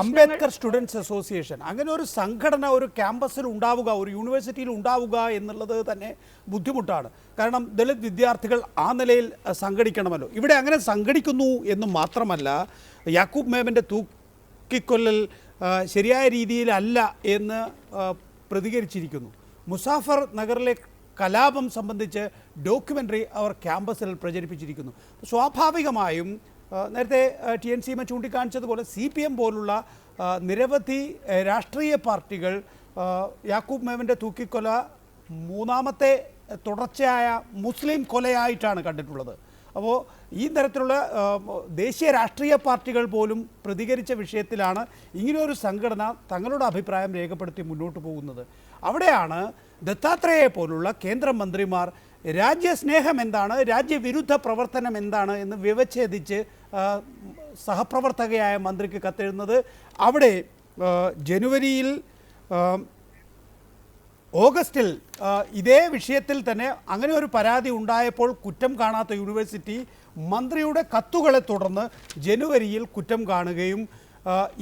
അംബേദ്കർ സ്റ്റുഡൻസ് അസോസിയേഷൻ അങ്ങനെ ഒരു സംഘടന ഒരു ക്യാമ്പസിൽ ഉണ്ടാവുക, ഒരു യൂണിവേഴ്സിറ്റിയിൽ ഉണ്ടാവുക എന്നുള്ളത് തന്നെ ബുദ്ധിമുട്ടാണ്. കാരണം ദളിത് വിദ്യാർത്ഥികൾ ആ നിലയിൽ സംഘടിക്കണമല്ലോ. ഇവിടെ അങ്ങനെ സംഘടിക്കുന്നു എന്ന് മാത്രമല്ല, യാക്കൂബ് മേമന്റെ തൂക്കിക്കൊല്ലൽ ശരിയായ രീതിയിലല്ല എന്ന് പ്രതികരിച്ചിരിക്കുന്നു. മുസാഫർ നഗറിലെ കലാപം സംബന്ധിച്ച് ഡോക്യുമെൻ്ററി അവർ ക്യാമ്പസിൽ പ്രചരിപ്പിച്ചിരിക്കുന്നു. സ്വാഭാവികമായും നേരത്തെ TN സീമ ചൂണ്ടിക്കാണിച്ചതുപോലെ CPM പോലുള്ള നിരവധി രാഷ്ട്രീയ പാർട്ടികൾ യാക്കൂബ് മേമൻ്റെ തൂക്കിക്കൊല 3ാമത്തെ തുടർച്ചയായ മുസ്ലിം കൊലയായിട്ടാണ് കണ്ടിട്ടുള്ളത്. അപ്പോൾ ഈ തരത്തിലുള്ള ദേശീയ രാഷ്ട്രീയ പാർട്ടികൾ പോലും പ്രതികരിച്ച വിഷയത്തിലാണ് ഇങ്ങനെയൊരു സംഘടന തങ്ങളുടെ അഭിപ്രായം രേഖപ്പെടുത്തി മുന്നോട്ട് പോകുന്നത്. അവിടെയാണ് ദത്താത്രേയെ പോലുള്ള കേന്ദ്രമന്ത്രിമാർ രാജ്യസ്നേഹം എന്താണ്, രാജ്യവിരുദ്ധ പ്രവർത്തനം എന്താണ് എന്ന് വിവച്ഛേദിച്ച് സഹപ്രവർത്തകയായ മന്ത്രിക്ക് കത്തെഴുതുന്നത്. അവിടെ ജനുവരിയിൽ ഓഗസ്റ്റിൽ ഇതേ വിഷയത്തിൽ തന്നെ അങ്ങനെ ഒരു പരാതി ഉണ്ടായപ്പോൾ കുറ്റം കാണാത്ത യൂണിവേഴ്സിറ്റി മന്ത്രിയുടെ കത്തുകളെ തുടർന്ന് ജനുവരിയിൽ കുറ്റം കാണുകയും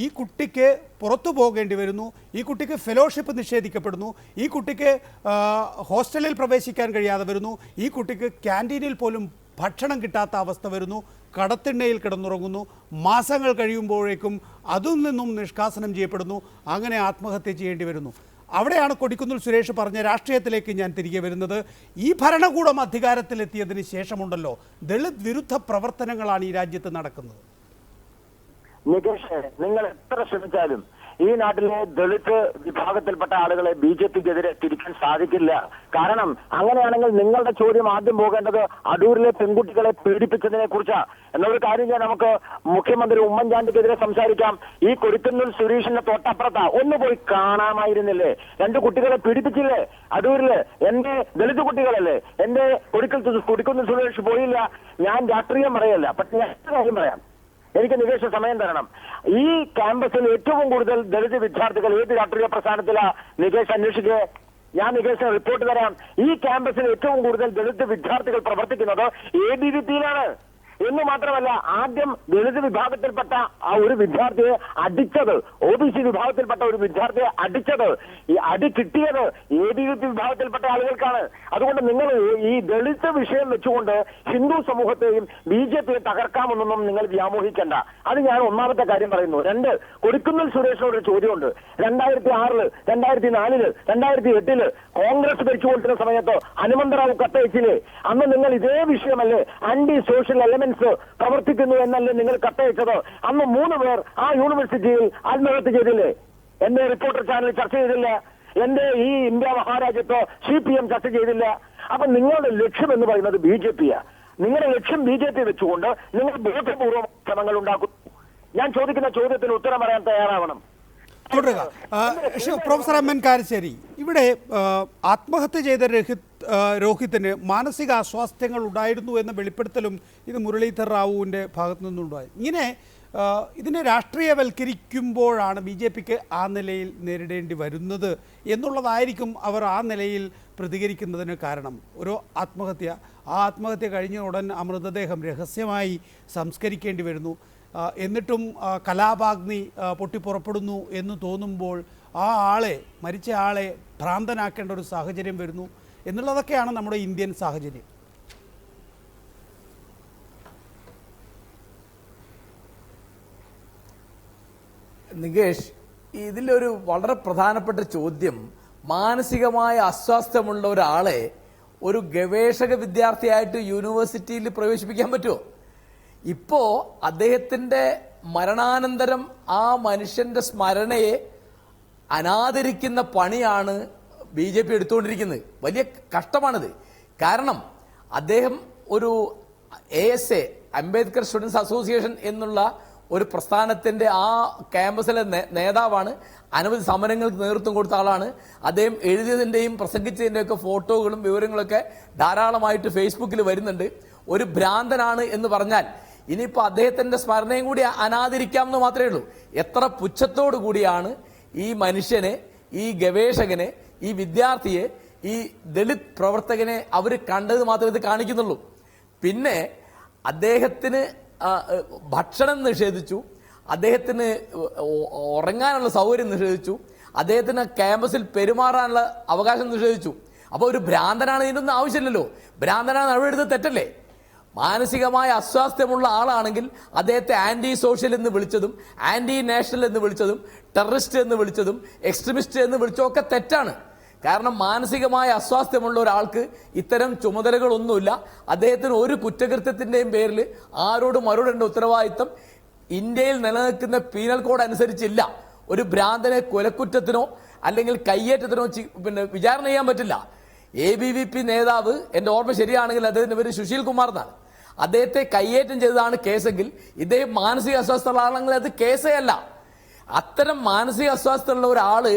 ഈ കുട്ടിക്ക് പുറത്തു പോകേണ്ടി വരുന്നു, ഈ കുട്ടിക്ക് ഫെലോഷിപ്പ് നിഷേധിക്കപ്പെടുന്നു, ഈ കുട്ടിക്ക് ഹോസ്റ്റലിൽ പ്രവേശിക്കാൻ കഴിയാതെ വരുന്നു, ഈ കുട്ടിക്ക് ക്യാൻറ്റീനിൽ പോലും ഭക്ഷണം കിട്ടാത്ത അവസ്ഥ വരുന്നു, കടത്തിണ്ണയിൽ കിടന്നുറങ്ങുന്നു, മാസങ്ങൾ കഴിയുമ്പോഴേക്കും അതിൽ നിന്നും നിഷ്കാസനം ചെയ്യപ്പെടുന്നു, അങ്ങനെ ആത്മഹത്യ ചെയ്യേണ്ടി വരുന്നു. അവിടെയാണ് കൊടിക്കുന്നിൽ സുരേഷ് പറഞ്ഞ രാഷ്ട്രീയത്തിലേക്ക് ഞാൻ തിരികെ വരുന്നത്. ഈ ഭരണകൂടം അധികാരത്തിലെത്തിയതിന് ശേഷമുണ്ടല്ലോ ദളിത് വിരുദ്ധ പ്രവർത്തനങ്ങളാണ് ഈ രാജ്യത്ത് നടക്കുന്നത്. നികേഷ്, നിങ്ങൾ എത്ര ശ്രമിച്ചാലും ഈ നാട്ടിലെ ദളിത് വിഭാഗത്തിൽപ്പെട്ട ആളുകളെ BJPക്കെതിരെ തിരിക്കാൻ സാധിക്കില്ല. കാരണം അങ്ങനെയാണെങ്കിൽ നിങ്ങളുടെ ചോദ്യം ആദ്യം പോകേണ്ടത് അടൂരിലെ പെൺകുട്ടികളെ പീഡിപ്പിച്ചതിനെ കുറിച്ചാണ്. എന്നൊരു കാര്യം ഞാൻ നമുക്ക് മുഖ്യമന്ത്രി ഉമ്മൻചാണ്ടിക്കെതിരെ സംസാരിക്കാം. ഈ കൊടിക്കുന്നിൽ സുരേഷിന്റെ തൊട്ടപ്പുറത്താ ഒന്ന് പോയി കാണാമായിരുന്നില്ലേ? 2 കുട്ടികളെ പീഡിപ്പിച്ചില്ലേ അടൂരില്? എന്റെ ദളിത് കുട്ടികളല്ലേ? എന്റെ കൊടിക്കുന്നിൽ സുരേഷ് പോയില്ല. ഞാൻ രാഷ്ട്രീയം പറയല്ല, പക്ഷെ ഞാൻ കാര്യം പറയാം. എനിക്ക് നികേഷ സമയം തരണം. ഈ ക്യാമ്പസിൽ ഏറ്റവും കൂടുതൽ ദളിത് വിദ്യാർത്ഥികൾ ഏത് രാഷ്ട്രീയ പ്രസ്ഥാനത്തിലാ നികേഷ് അന്വേഷിക്കുക? ഞാൻ നികേഷിന് റിപ്പോർട്ട് തരാം. ഈ ക്യാമ്പസിൽ ഏറ്റവും കൂടുതൽ ദളിത് വിദ്യാർത്ഥികൾ പ്രവർത്തിക്കുന്നത് ABVP-യിലാണ്. എന്ന് മാത്രമല്ല, ആദ്യം ദളിത് വിഭാഗത്തിൽപ്പെട്ട ആ ഒരു വിദ്യാർത്ഥിയെ അടിച്ചത്, OBC വിഭാഗത്തിൽപ്പെട്ട ഒരു വിദ്യാർത്ഥിയെ അടിച്ചത്, ഈ അടി കിട്ടിയത് ABVP വിഭാഗത്തിൽപ്പെട്ട ആളുകൾക്കാണ്. അതുകൊണ്ട് നിങ്ങൾ ഈ ദളിത് വിഷയം വെച്ചുകൊണ്ട് ഹിന്ദു സമൂഹത്തെയും BJPയെ തകർക്കാമെന്നൊന്നും നിങ്ങൾ വ്യാമോഹിക്കേണ്ട. അത് ഞാൻ ഒന്നാമത്തെ കാര്യം പറയുന്നു. 2, കൊടിക്കുന്നിൽ സുരേഷിനോട് ഒരു ചോദ്യമുണ്ട്. 2006, 2004, 2008 കോൺഗ്രസ് ഭരിച്ചുകൊണ്ടിരുന്ന സമയത്ത് ഹനുമന്തറാവു കത്തയച്ചില്ലേ? അന്ന് നിങ്ങൾ ഇതേ വിഷയമല്ലേ, ആന്റി സോഷ്യൽ എലമെന്റ്സ് പ്രവർത്തിക്കുന്നു എന്നല്ലേ നിങ്ങൾ കത്തയച്ചത്? അന്ന് 3 പേർ ആ യൂണിവേഴ്സിറ്റിയിൽ ആത്മഹത്യ ചെയ്തില്ലേ? എന്റെ റിപ്പോർട്ടർ ചാനൽ ചർച്ച ചെയ്തില്ല? എന്റെ ഈ ഇന്ത്യ മഹാരാജ്യത്ത് CPM ചർച്ച ചെയ്തില്ല? അപ്പൊ നിങ്ങളുടെ ലക്ഷ്യം എന്ന് പറയുന്നത് BJP-യാ. നിങ്ങളുടെ ലക്ഷ്യം BJP വെച്ചുകൊണ്ട് നിങ്ങൾ ബോധപൂർവ്വം ശ്രമങ്ങൾ ഉണ്ടാക്കുന്നു. ഞാൻ ചോദിക്കുന്ന ചോദ്യത്തിന് ഉത്തരം പറയാൻ തയ്യാറാവണം. പ്രൊഫസർ MN കാരശ്ശേരി, ഇവിടെ ആത്മഹത്യ ചെയ്ത രോഹിത്തിന് മാനസിക അസ്വാസ്ഥ്യങ്ങൾ ഉണ്ടായിരുന്നു എന്ന വെളിപ്പെടുത്തലും ഇത് മുരളീധർ റാവുവിൻ്റെ ഭാഗത്തു നിന്നുണ്ടായി. ഇങ്ങനെ ഇതിനെ രാഷ്ട്രീയവൽക്കരിക്കുമ്പോഴാണ് BJPക്ക് ആ നിലയിൽ നേരിടേണ്ടി വരുന്നത് എന്നുള്ളതായിരിക്കും അവർ ആ നിലയിൽ പ്രതികരിക്കുന്നതിന് കാരണം. ഒരു ആത്മഹത്യ, ആ ആത്മഹത്യ കഴിഞ്ഞ ഉടൻ ആ മൃതദേഹം രഹസ്യമായി സംസ്കരിക്കേണ്ടി വരുന്നു. എന്നിട്ടും കലാപാഗ്നി പൊട്ടിപ്പുറപ്പെടുന്നു എന്ന് തോന്നുമ്പോൾ ആ ആളെ, മരിച്ച ആളെ ഭ്രാന്തനാക്കേണ്ട ഒരു സാഹചര്യം വരുന്നു എന്നുള്ളതൊക്കെയാണ് നമ്മുടെ ഇന്ത്യൻ സാഹചര്യം. നികേഷ്, ഇതിലൊരു വളരെ പ്രധാനപ്പെട്ട ചോദ്യം, മാനസികമായ അസ്വാസ്ഥ്യമുള്ള ഒരാളെ ഒരു ഗവേഷക വിദ്യാർത്ഥിയായിട്ട് യൂണിവേഴ്സിറ്റിയിൽ പ്രവേശിപ്പിക്കാൻ പറ്റുമോ? ഇപ്പോ അദ്ദേഹത്തിന്റെ മരണാനന്തരം ആ മനുഷ്യന്റെ സ്മരണയെ അനാദരിക്കുന്ന പണിയാണ് BJP എടുത്തുകൊണ്ടിരിക്കുന്നത്. വലിയ കഷ്ടമാണിത്. കാരണം അദ്ദേഹം ഒരു ASA, അംബേദ്കർ സ്റ്റുഡൻസ് അസോസിയേഷൻ എന്നുള്ള ഒരു പ്രസ്ഥാനത്തിന്റെ ആ ക്യാമ്പസിലെ നേതാവാണ്. അനവധി സമരങ്ങൾക്ക് നേതൃത്വം കൊടുത്ത ആളാണ്. അദ്ദേഹം എഴുതിയതിന്റെയും പ്രസംഗിച്ചതിന്റെയും ഒക്കെ ഫോട്ടോകളും വിവരങ്ങളൊക്കെ ധാരാളമായിട്ട് ഫേസ്ബുക്കിൽ വരുന്നുണ്ട്. ഒരു ഭ്രാന്തനാണ് എന്ന് പറഞ്ഞാൽ ഇനിയിപ്പോ അദ്ദേഹത്തിന്റെ സ്മരണയും കൂടി അനാദരിക്കാമെന്ന് മാത്രമേ ഉള്ളൂ. എത്ര പുച്ഛത്തോടു കൂടിയാണ് ഈ മനുഷ്യനെ, ഈ ഗവേഷകനെ, ഈ വിദ്യാർത്ഥിയെ, ഈ ദളിത് പ്രവർത്തകനെ അവർ കണ്ടത് മാത്രമേ ഇത് കാണിക്കുന്നുള്ളൂ. പിന്നെ അദ്ദേഹത്തിന് ഭക്ഷണം നിഷേധിച്ചു, അദ്ദേഹത്തിന് ഉറങ്ങാനുള്ള സൗകര്യം നിഷേധിച്ചു, അദ്ദേഹത്തിന് ക്യാമ്പസിൽ പെരുമാറാനുള്ള അവകാശം നിഷേധിച്ചു. അപ്പോൾ ഒരു ഭ്രാന്തനാണ് ഇതിനൊന്നും ആവശ്യമില്ലല്ലോ. ഭ്രാന്തനാണ് അവിടെ തെറ്റല്ലേ? മാനസികമായ അസ്വാസ്ഥ്യമുള്ള ആളാണെങ്കിൽ അദ്ദേഹത്തെ ആന്റി സോഷ്യൽ എന്ന് വിളിച്ചതും ആന്റി നാഷണൽ എന്ന് വിളിച്ചതും ടെററിസ്റ്റ് എന്ന് വിളിച്ചതും എക്സ്ട്രീമിസ്റ്റ് എന്ന് വിളിച്ചതൊക്കെ തെറ്റാണ്. കാരണം മാനസികമായ അസ്വാസ്ഥ്യമുള്ള ഒരാൾക്ക് ഇത്തരം ചുമതലകളൊന്നുമില്ല. അദ്ദേഹത്തിന് ഒരു കുറ്റകൃത്യത്തിന്റെയും പേരിൽ ആരോടും മറുപടേണ്ട ഉത്തരവാദിത്തം ഇന്ത്യയിൽ നിലനിൽക്കുന്ന പീനൽ കോഡ് അനുസരിച്ചില്ല. ഒരു ഭ്രാന്തനെ കൊലക്കുറ്റത്തിനോ അല്ലെങ്കിൽ കയ്യേറ്റത്തിനോ വിചാരണ ചെയ്യാൻ പറ്റില്ല. ABVP നേതാവ്, എന്റെ ഓർമ്മ ശരിയാണെങ്കിൽ അദ്ദേഹത്തിന്റെ പേര് സുശീൽ കുമാർ എന്നാണ്, അദ്ദേഹത്തെ കയ്യേറ്റം ചെയ്തതാണ് കേസെങ്കിൽ ഇദ്ദേഹം മാനസിക അസ്വസ്ഥയുള്ള ആളാണെങ്കിൽ അത് കേസേ അല്ല. അത്തരം മാനസിക അസ്വാസ്ഥ്യമുള്ള ഒരാള്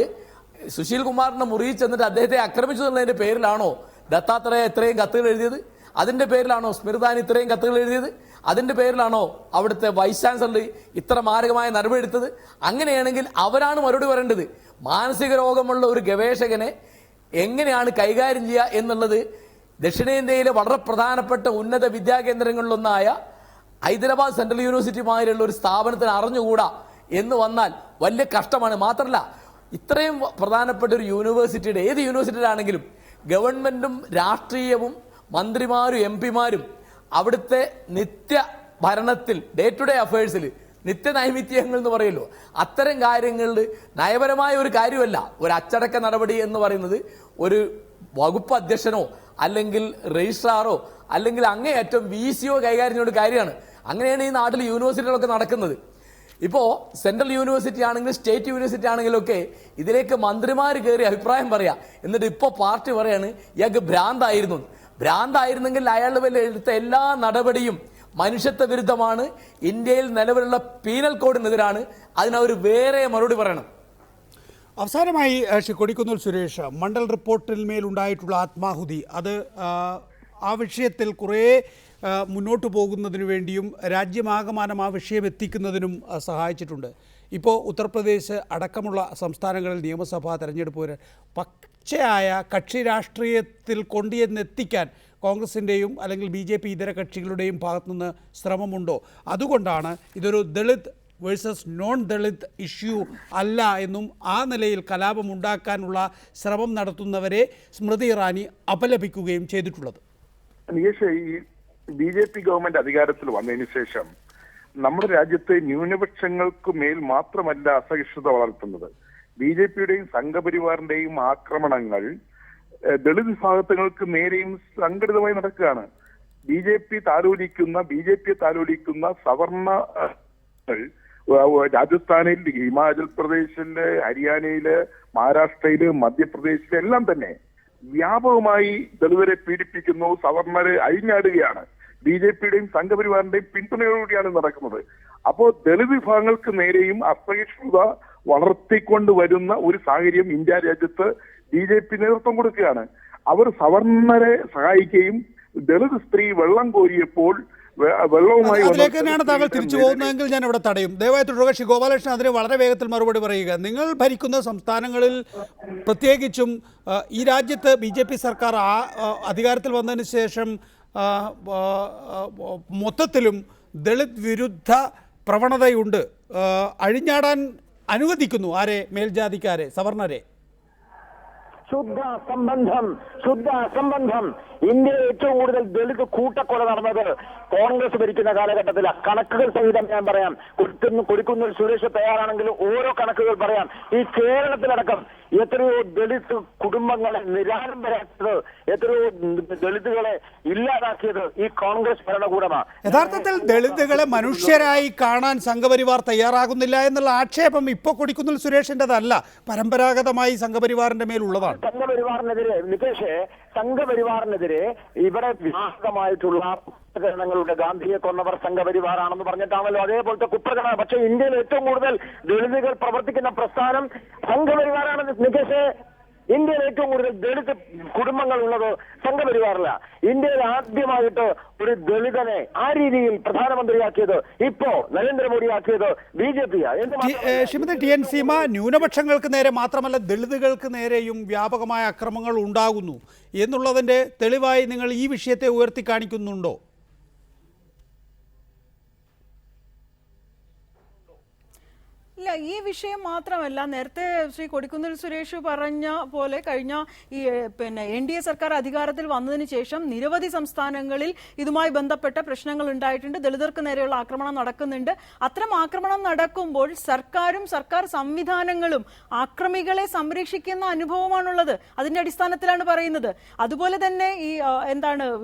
സുശീൽ കുമാറിന്റെ മുറിയിൽ ചെന്നിട്ട് അദ്ദേഹത്തെ ആക്രമിച്ചു എന്നുള്ളതിന്റെ പേരിലാണോ ദത്താത്രേയ ഇത്രയും കത്തുകൾ എഴുതിയത്? അതിന്റെ പേരിലാണോ സ്മൃതി ഇറാനി ഇത്രയും കത്തുകൾ എഴുതിയത്? അതിന്റെ പേരിലാണോ അവിടുത്തെ വൈസ് ചാൻസലർ ഇത്ര മാരകമായ നടപടി എടുത്തത്? അങ്ങനെയാണെങ്കിൽ അവരാണ് മറുപടി പറയേണ്ടത്. മാനസിക രോഗമുള്ള ഒരു ഗവേഷകനെ എങ്ങനെയാണ് കൈകാര്യം ചെയ്യുക എന്നുള്ളത് ദക്ഷിണേന്ത്യയിലെ വളരെ പ്രധാനപ്പെട്ട ഉന്നത വിദ്യാകേന്ദ്രങ്ങളിലൊന്നായ ഹൈദരാബാദ് സെൻട്രൽ യൂണിവേഴ്സിറ്റിയുമായുള്ള ഒരു സ്ഥാപനത്തിന് അറിഞ്ഞുകൂടാ എന്ന് വന്നാൽ വലിയ കഷ്ടമാണ്. മാത്രമല്ല, ഇത്രയും പ്രധാനപ്പെട്ട ഒരു യൂണിവേഴ്സിറ്റിയുടെ, ഏത് യൂണിവേഴ്സിറ്റിയുടെ ആണെങ്കിലും ഗവൺമെന്റും രാഷ്ട്രീയവും മന്ത്രിമാരും എം പിമാരും അവിടുത്തെ നിത്യ ഭരണത്തിൽ, ഡേ ടു ഡേ അഫയേഴ്സിൽ, നിത്യനൈമിത്യങ്ങൾ എന്ന് പറയുമല്ലോ, അത്തരം കാര്യങ്ങളിൽ നയപരമായ ഒരു കാര്യമല്ല ഒരു അച്ചടക്ക നടപടി എന്ന് പറയുന്നത്. ഒരു വകുപ്പ് അധ്യക്ഷനോ അല്ലെങ്കിൽ രജിസ്ട്രാറോ അല്ലെങ്കിൽ അങ്ങേയറ്റം VCO കൈകാര്യം ചെയ്യുന്ന ഒരു കാര്യമാണ്. അങ്ങനെയാണ് ഈ നാട്ടിൽ യൂണിവേഴ്സിറ്റികളൊക്കെ നടക്കുന്നത്. ഇപ്പോൾ സെൻട്രൽ യൂണിവേഴ്സിറ്റി ആണെങ്കിലും സ്റ്റേറ്റ് യൂണിവേഴ്സിറ്റി ആണെങ്കിലും ഒക്കെ ഇതിലേക്ക് മന്ത്രിമാർ കയറി അഭിപ്രായം പറയാം. എന്നിട്ട് ഇപ്പോൾ പാർട്ടി പറയാണ് ഇയാൾക്ക് ഭ്രാന്തായിരുന്നു. ഭ്രാന്തായിരുന്നെങ്കിൽ അയാളുടെ പേരിൽ എടുത്ത എല്ലാ നടപടിയും മനുഷ്യത്വ വിരുദ്ധമാണ്, ഇന്ത്യയിൽ നിലവിലുള്ള പീനൽ കോഡിനെതിരാണ്. അതിനവർ വേറെ മറുപടി പറയണം. അവസാനമായി ശ്രീ കൊടിക്കുന്നിൽ സുരേഷ്, മണ്ഡൽ റിപ്പോർട്ടിൽ മേലുണ്ടായിട്ടുള്ള ആത്മാഹുതി, അത് ആ വിഷയത്തിൽ കുറേ മുന്നോട്ട് പോകുന്നതിന് വേണ്ടിയും രാജ്യമാകമാനം ആ വിഷയം എത്തിക്കുന്നതിനും സഹായിച്ചിട്ടുണ്ട്. ഇപ്പോൾ ഉത്തർപ്രദേശ് അടക്കമുള്ള സംസ്ഥാനങ്ങളിൽ നിയമസഭാ തെരഞ്ഞെടുപ്പ് പച്ചയായ കക്ഷി രാഷ്ട്രീയത്തിൽ കൊണ്ടുവന്നെത്തിക്കാൻ കോൺഗ്രസിൻ്റെയും അല്ലെങ്കിൽ BJP ഇതര കക്ഷികളുടെയും ഭാഗത്തുനിന്ന് ശ്രമമുണ്ടോ? അതുകൊണ്ടാണ് ഇതൊരു Dalit versus non Dalit issue അല്ല എന്നും ആ നിലയിൽ കലാപമുണ്ടാക്കാനുള്ള ശ്രമം നടത്തുന്നവരെ സ്മൃതി ഇറാനി അപലപിക്കുകയും ചെയ്തിട്ടുള്ളത്. നികേഷ്, ഈ BJP ഗവൺമെന്റ് അധികാരത്തിൽ വന്നതിന് ശേഷം നമ്മുടെ രാജ്യത്തെ ന്യൂനപക്ഷങ്ങൾക്ക് മേൽ മാത്രമല്ല അസഹിഷ്ണുത വളർത്തുന്നത്. BJPയുടെയും സംഘപരിവാറിന്റെയും ആക്രമണങ്ങൾ ദളിത് വിഭാഗങ്ങൾക്ക് നേരെയും സംഘടിതമായി നടക്കുകയാണ്. BJPയെ താലോലിക്കുന്ന സവർണ രാജസ്ഥാനിൽ, ഹിമാചൽ പ്രദേശില്, ഹരിയാനയില്, മഹാരാഷ്ട്രയില്, മധ്യപ്രദേശില് എല്ലാം തന്നെ വ്യാപകമായി ദളിതരെ പീഡിപ്പിക്കുന്നു, സവർണരെ അഴിഞ്ഞാടുകയാണ്. BJPയുടെയും സംഘപരിവാറിന്റെയും പിന്തുണയോടുകൂടിയാണ് നടക്കുന്നത്. അപ്പോൾ ദളിത് വിഭാഗങ്ങൾക്ക് നേരെയും അസഹിഷ്ണുത വളർത്തിക്കൊണ്ടുവരുന്ന ഒരു സാഹചര്യം ഇന്ത്യ രാജ്യത്ത് BJP നേതൃത്വം കൊടുക്കുകയാണ്. അവർ സവർണരെ സഹായിക്കുകയും ദളിത് സ്ത്രീ വെള്ളം കോരിയപ്പോൾ വെള്ളവുമായി അതിലേക്ക് തന്നെയാണ് താങ്കൾ തിരിച്ചു പോകുന്നതെങ്കിൽ ഞാൻ ഇവിടെ തടയും. ദയവായി തുടരുക. ശ്രീ ഗോപാലകൃഷ്ണൻ അതിന് വളരെ വേഗത്തിൽ മറുപടി പറയുക. നിങ്ങൾ ഭരിക്കുന്ന സംസ്ഥാനങ്ങളിൽ പ്രത്യേകിച്ചും ഈ രാജ്യത്ത് BJP സർക്കാർ അധികാരത്തിൽ വന്നതിന് ശേഷം മൊത്തത്തിലും ദളിത് വിരുദ്ധ പ്രവണതയുണ്ട്. അഴിഞ്ഞാടാൻ അനുവദിക്കുന്നു. ആരെ? മേൽജാതിക്കാരെ, സവർണരെ. ശുദ്ധ അസംബന്ധം. ഇന്ത്യയിൽ ഏറ്റവും കൂടുതൽ ദളിത് കൂട്ടക്കൊല നടന്നത് കോൺഗ്രസ് ഭരിക്കുന്ന കാലഘട്ടത്തിലാണ്. കണക്കുകൾ സഹിതം ഞാൻ പറയാം. കൊടിക്കുന്നിൽ സുരേഷ് തയ്യാറാണെങ്കിൽ ഓരോ കണക്കുകൾ പറയാം. ഈ കേരളത്തിലടക്കം എത്രയോ ദളിത് കുടുംബങ്ങളെ നിരാലംബരാക്കിയത്, എത്രയോ ദളിതുകളെ ഇല്ലാതാക്കിയത് ഈ കോൺഗ്രസ് ഭരണകൂടമാണ്. യഥാർത്ഥത്തിൽ ദളിതുകളെ മനുഷ്യരായി കാണാൻ സംഘപരിവാർ തയ്യാറാകുന്നില്ല എന്നുള്ള ആക്ഷേപം ഇപ്പോൾ കൊടിക്കുന്നിൽ സുരേഷിൻ്റെതല്ല, പരമ്പരാഗതമായി സംഘപരിവാറിന്റെ മേലുള്ളതാണ്. സംഘപരിവാറിനെതിരെ ഇവിടെ വ്യാപകമായിട്ടുള്ള കുപ്രചരണങ്ങളുടെ ഗാന്ധിയെ കൊന്നവർ സംഘപരിവാറാണെന്ന് പറഞ്ഞിട്ടാണല്ലോ അതേപോലത്തെ കുപ്രചരണം. പക്ഷേ ഇന്ത്യയിൽ ഏറ്റവും കൂടുതൽ ദളിതുകൾ പ്രവർത്തിക്കുന്ന പ്രസ്ഥാനം സംഘപരിവാറാണ്. നികേഷ്, ഇന്ത്യയിൽ ഏറ്റവും കൂടുതൽ ദളിത് കുടുംബങ്ങൾ ഉള്ളത് സംഘപരിവാറില്ല. ഇന്ത്യയിൽ ആദ്യമായിട്ട് ഒരു ദളിതനെ ആ രീതിയിൽ പ്രധാനമന്ത്രിയാക്കിയത് ഇപ്പോ നരേന്ദ്രമോദിയാക്കിയത് BJP-യാണ്. ശ്രീമതി TN സീമ, ന്യൂനപക്ഷങ്ങൾക്ക് നേരെ മാത്രമല്ല ദളിതുകൾക്ക് നേരെയും വ്യാപകമായ അക്രമങ്ങൾ ഉണ്ടാകുന്നു എന്നുള്ളതിൻ്റെ തെളിവായി നിങ്ങൾ ഈ വിഷയത്തെ ഉയർത്തി കാണിക്കുന്നുണ്ടോ? ഇല്ല, ഈ വിഷയം മാത്രമല്ല, നേരത്തെ ശ്രീ കൊടിക്കുന്നിൽ സുരേഷ് പറഞ്ഞ പോലെ കഴിഞ്ഞ ഈ NDA സർക്കാർ അധികാരത്തിൽ വന്നതിന് ശേഷം നിരവധി സംസ്ഥാനങ്ങളിൽ ഇതുമായി ബന്ധപ്പെട്ട പ്രശ്നങ്ങൾ ഉണ്ടായിട്ടുണ്ട്. ദളിതർക്ക് നേരെയുള്ള ആക്രമണം നടക്കുന്നുണ്ട്. അത്തരം ആക്രമണം നടക്കുമ്പോൾ സർക്കാരും സർക്കാർ സംവിധാനങ്ങളും ആക്രമികളെ സംരക്ഷിക്കുന്ന അനുഭവമാണുള്ളത്. അതിന്റെ അടിസ്ഥാനത്തിലാണ് പറയുന്നത്. അതുപോലെ തന്നെ ഈ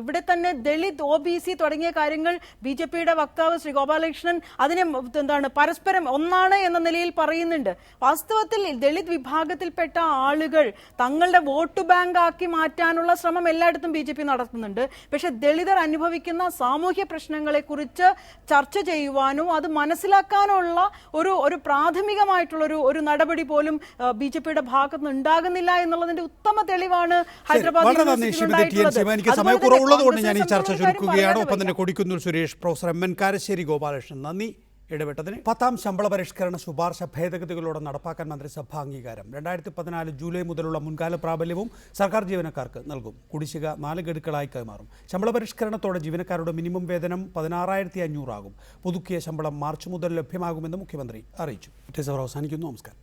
ഇവിടെ തന്നെ ദളിത്, OBC തുടങ്ങിയ കാര്യങ്ങൾ BJPയുടെ വക്താവ് ശ്രീ ഗോപാലകൃഷ്ണൻ അതിനെ പരസ്പരം ഒന്നാണ് എന്ന നിലയിൽ പറയുന്നുണ്ട്. വാസ്തവത്തിൽ ദളിത് വിഭാഗത്തിൽപ്പെട്ട ആളുകൾ തങ്ങളുടെ വോട്ട് ബാങ്ക് ആക്കി മാറ്റാനുള്ള ശ്രമം എല്ലായിടത്തും BJP നടത്തുന്നുണ്ട്. പക്ഷെ ദളിതർ അനുഭവിക്കുന്ന സാമൂഹ്യ പ്രശ്നങ്ങളെ കുറിച്ച് ചർച്ച ചെയ്യുവാനോ അത് മനസ്സിലാക്കാനുള്ള ഒരു പ്രാഥമികമായിട്ടുള്ള ഒരു നടപടി പോലും BJPയുടെ ഭാഗത്തുനിന്ന് ഉണ്ടാകുന്നില്ല എന്നുള്ളതിന്റെ ഉത്തമ തെളിവാണ് ഹൈദരാബാദ് എനിക്ക് സമയക്കുറവുള്ളതുകൊണ്ട് ഞാൻ ഈ ചർച്ച ചുരുക്കുകയാണ്. ഒപ്പം തന്നെ കൊടിക്കുന്നിൽ സുരേഷ്, പ്രൊഫസർ MN കാരശ്ശേരി ഗോപാലകൃഷ്ണൻ, നന്ദി ഇടപെട്ടതിന്. 10ാം ശമ്പള പരിഷ്കരണ ശുപാർശ ഭേദഗതികളോടെ നടപ്പാക്കാൻ മന്ത്രിസഭാ അംഗീകാരം. 2014 ജൂലൈ മുതലുള്ള മുൻകാല പ്രാബല്യവും സർക്കാർ ജീവനക്കാർക്ക് നൽകും. കുടിശ്ശിക 4 ഗഡുക്കളായി കൈമാറും. ശമ്പള പരിഷ്കരണത്തോടെ ജീവനക്കാരുടെ മിനിമം വേതനം 16,500 ആകും. പുതുക്കിയ ശമ്പളം മാർച്ച് മുതൽ ലഭ്യമാകുമെന്ന് മുഖ്യമന്ത്രി അറിയിച്ചു. അവസാനിക്കുന്നു. നമസ്കാരം.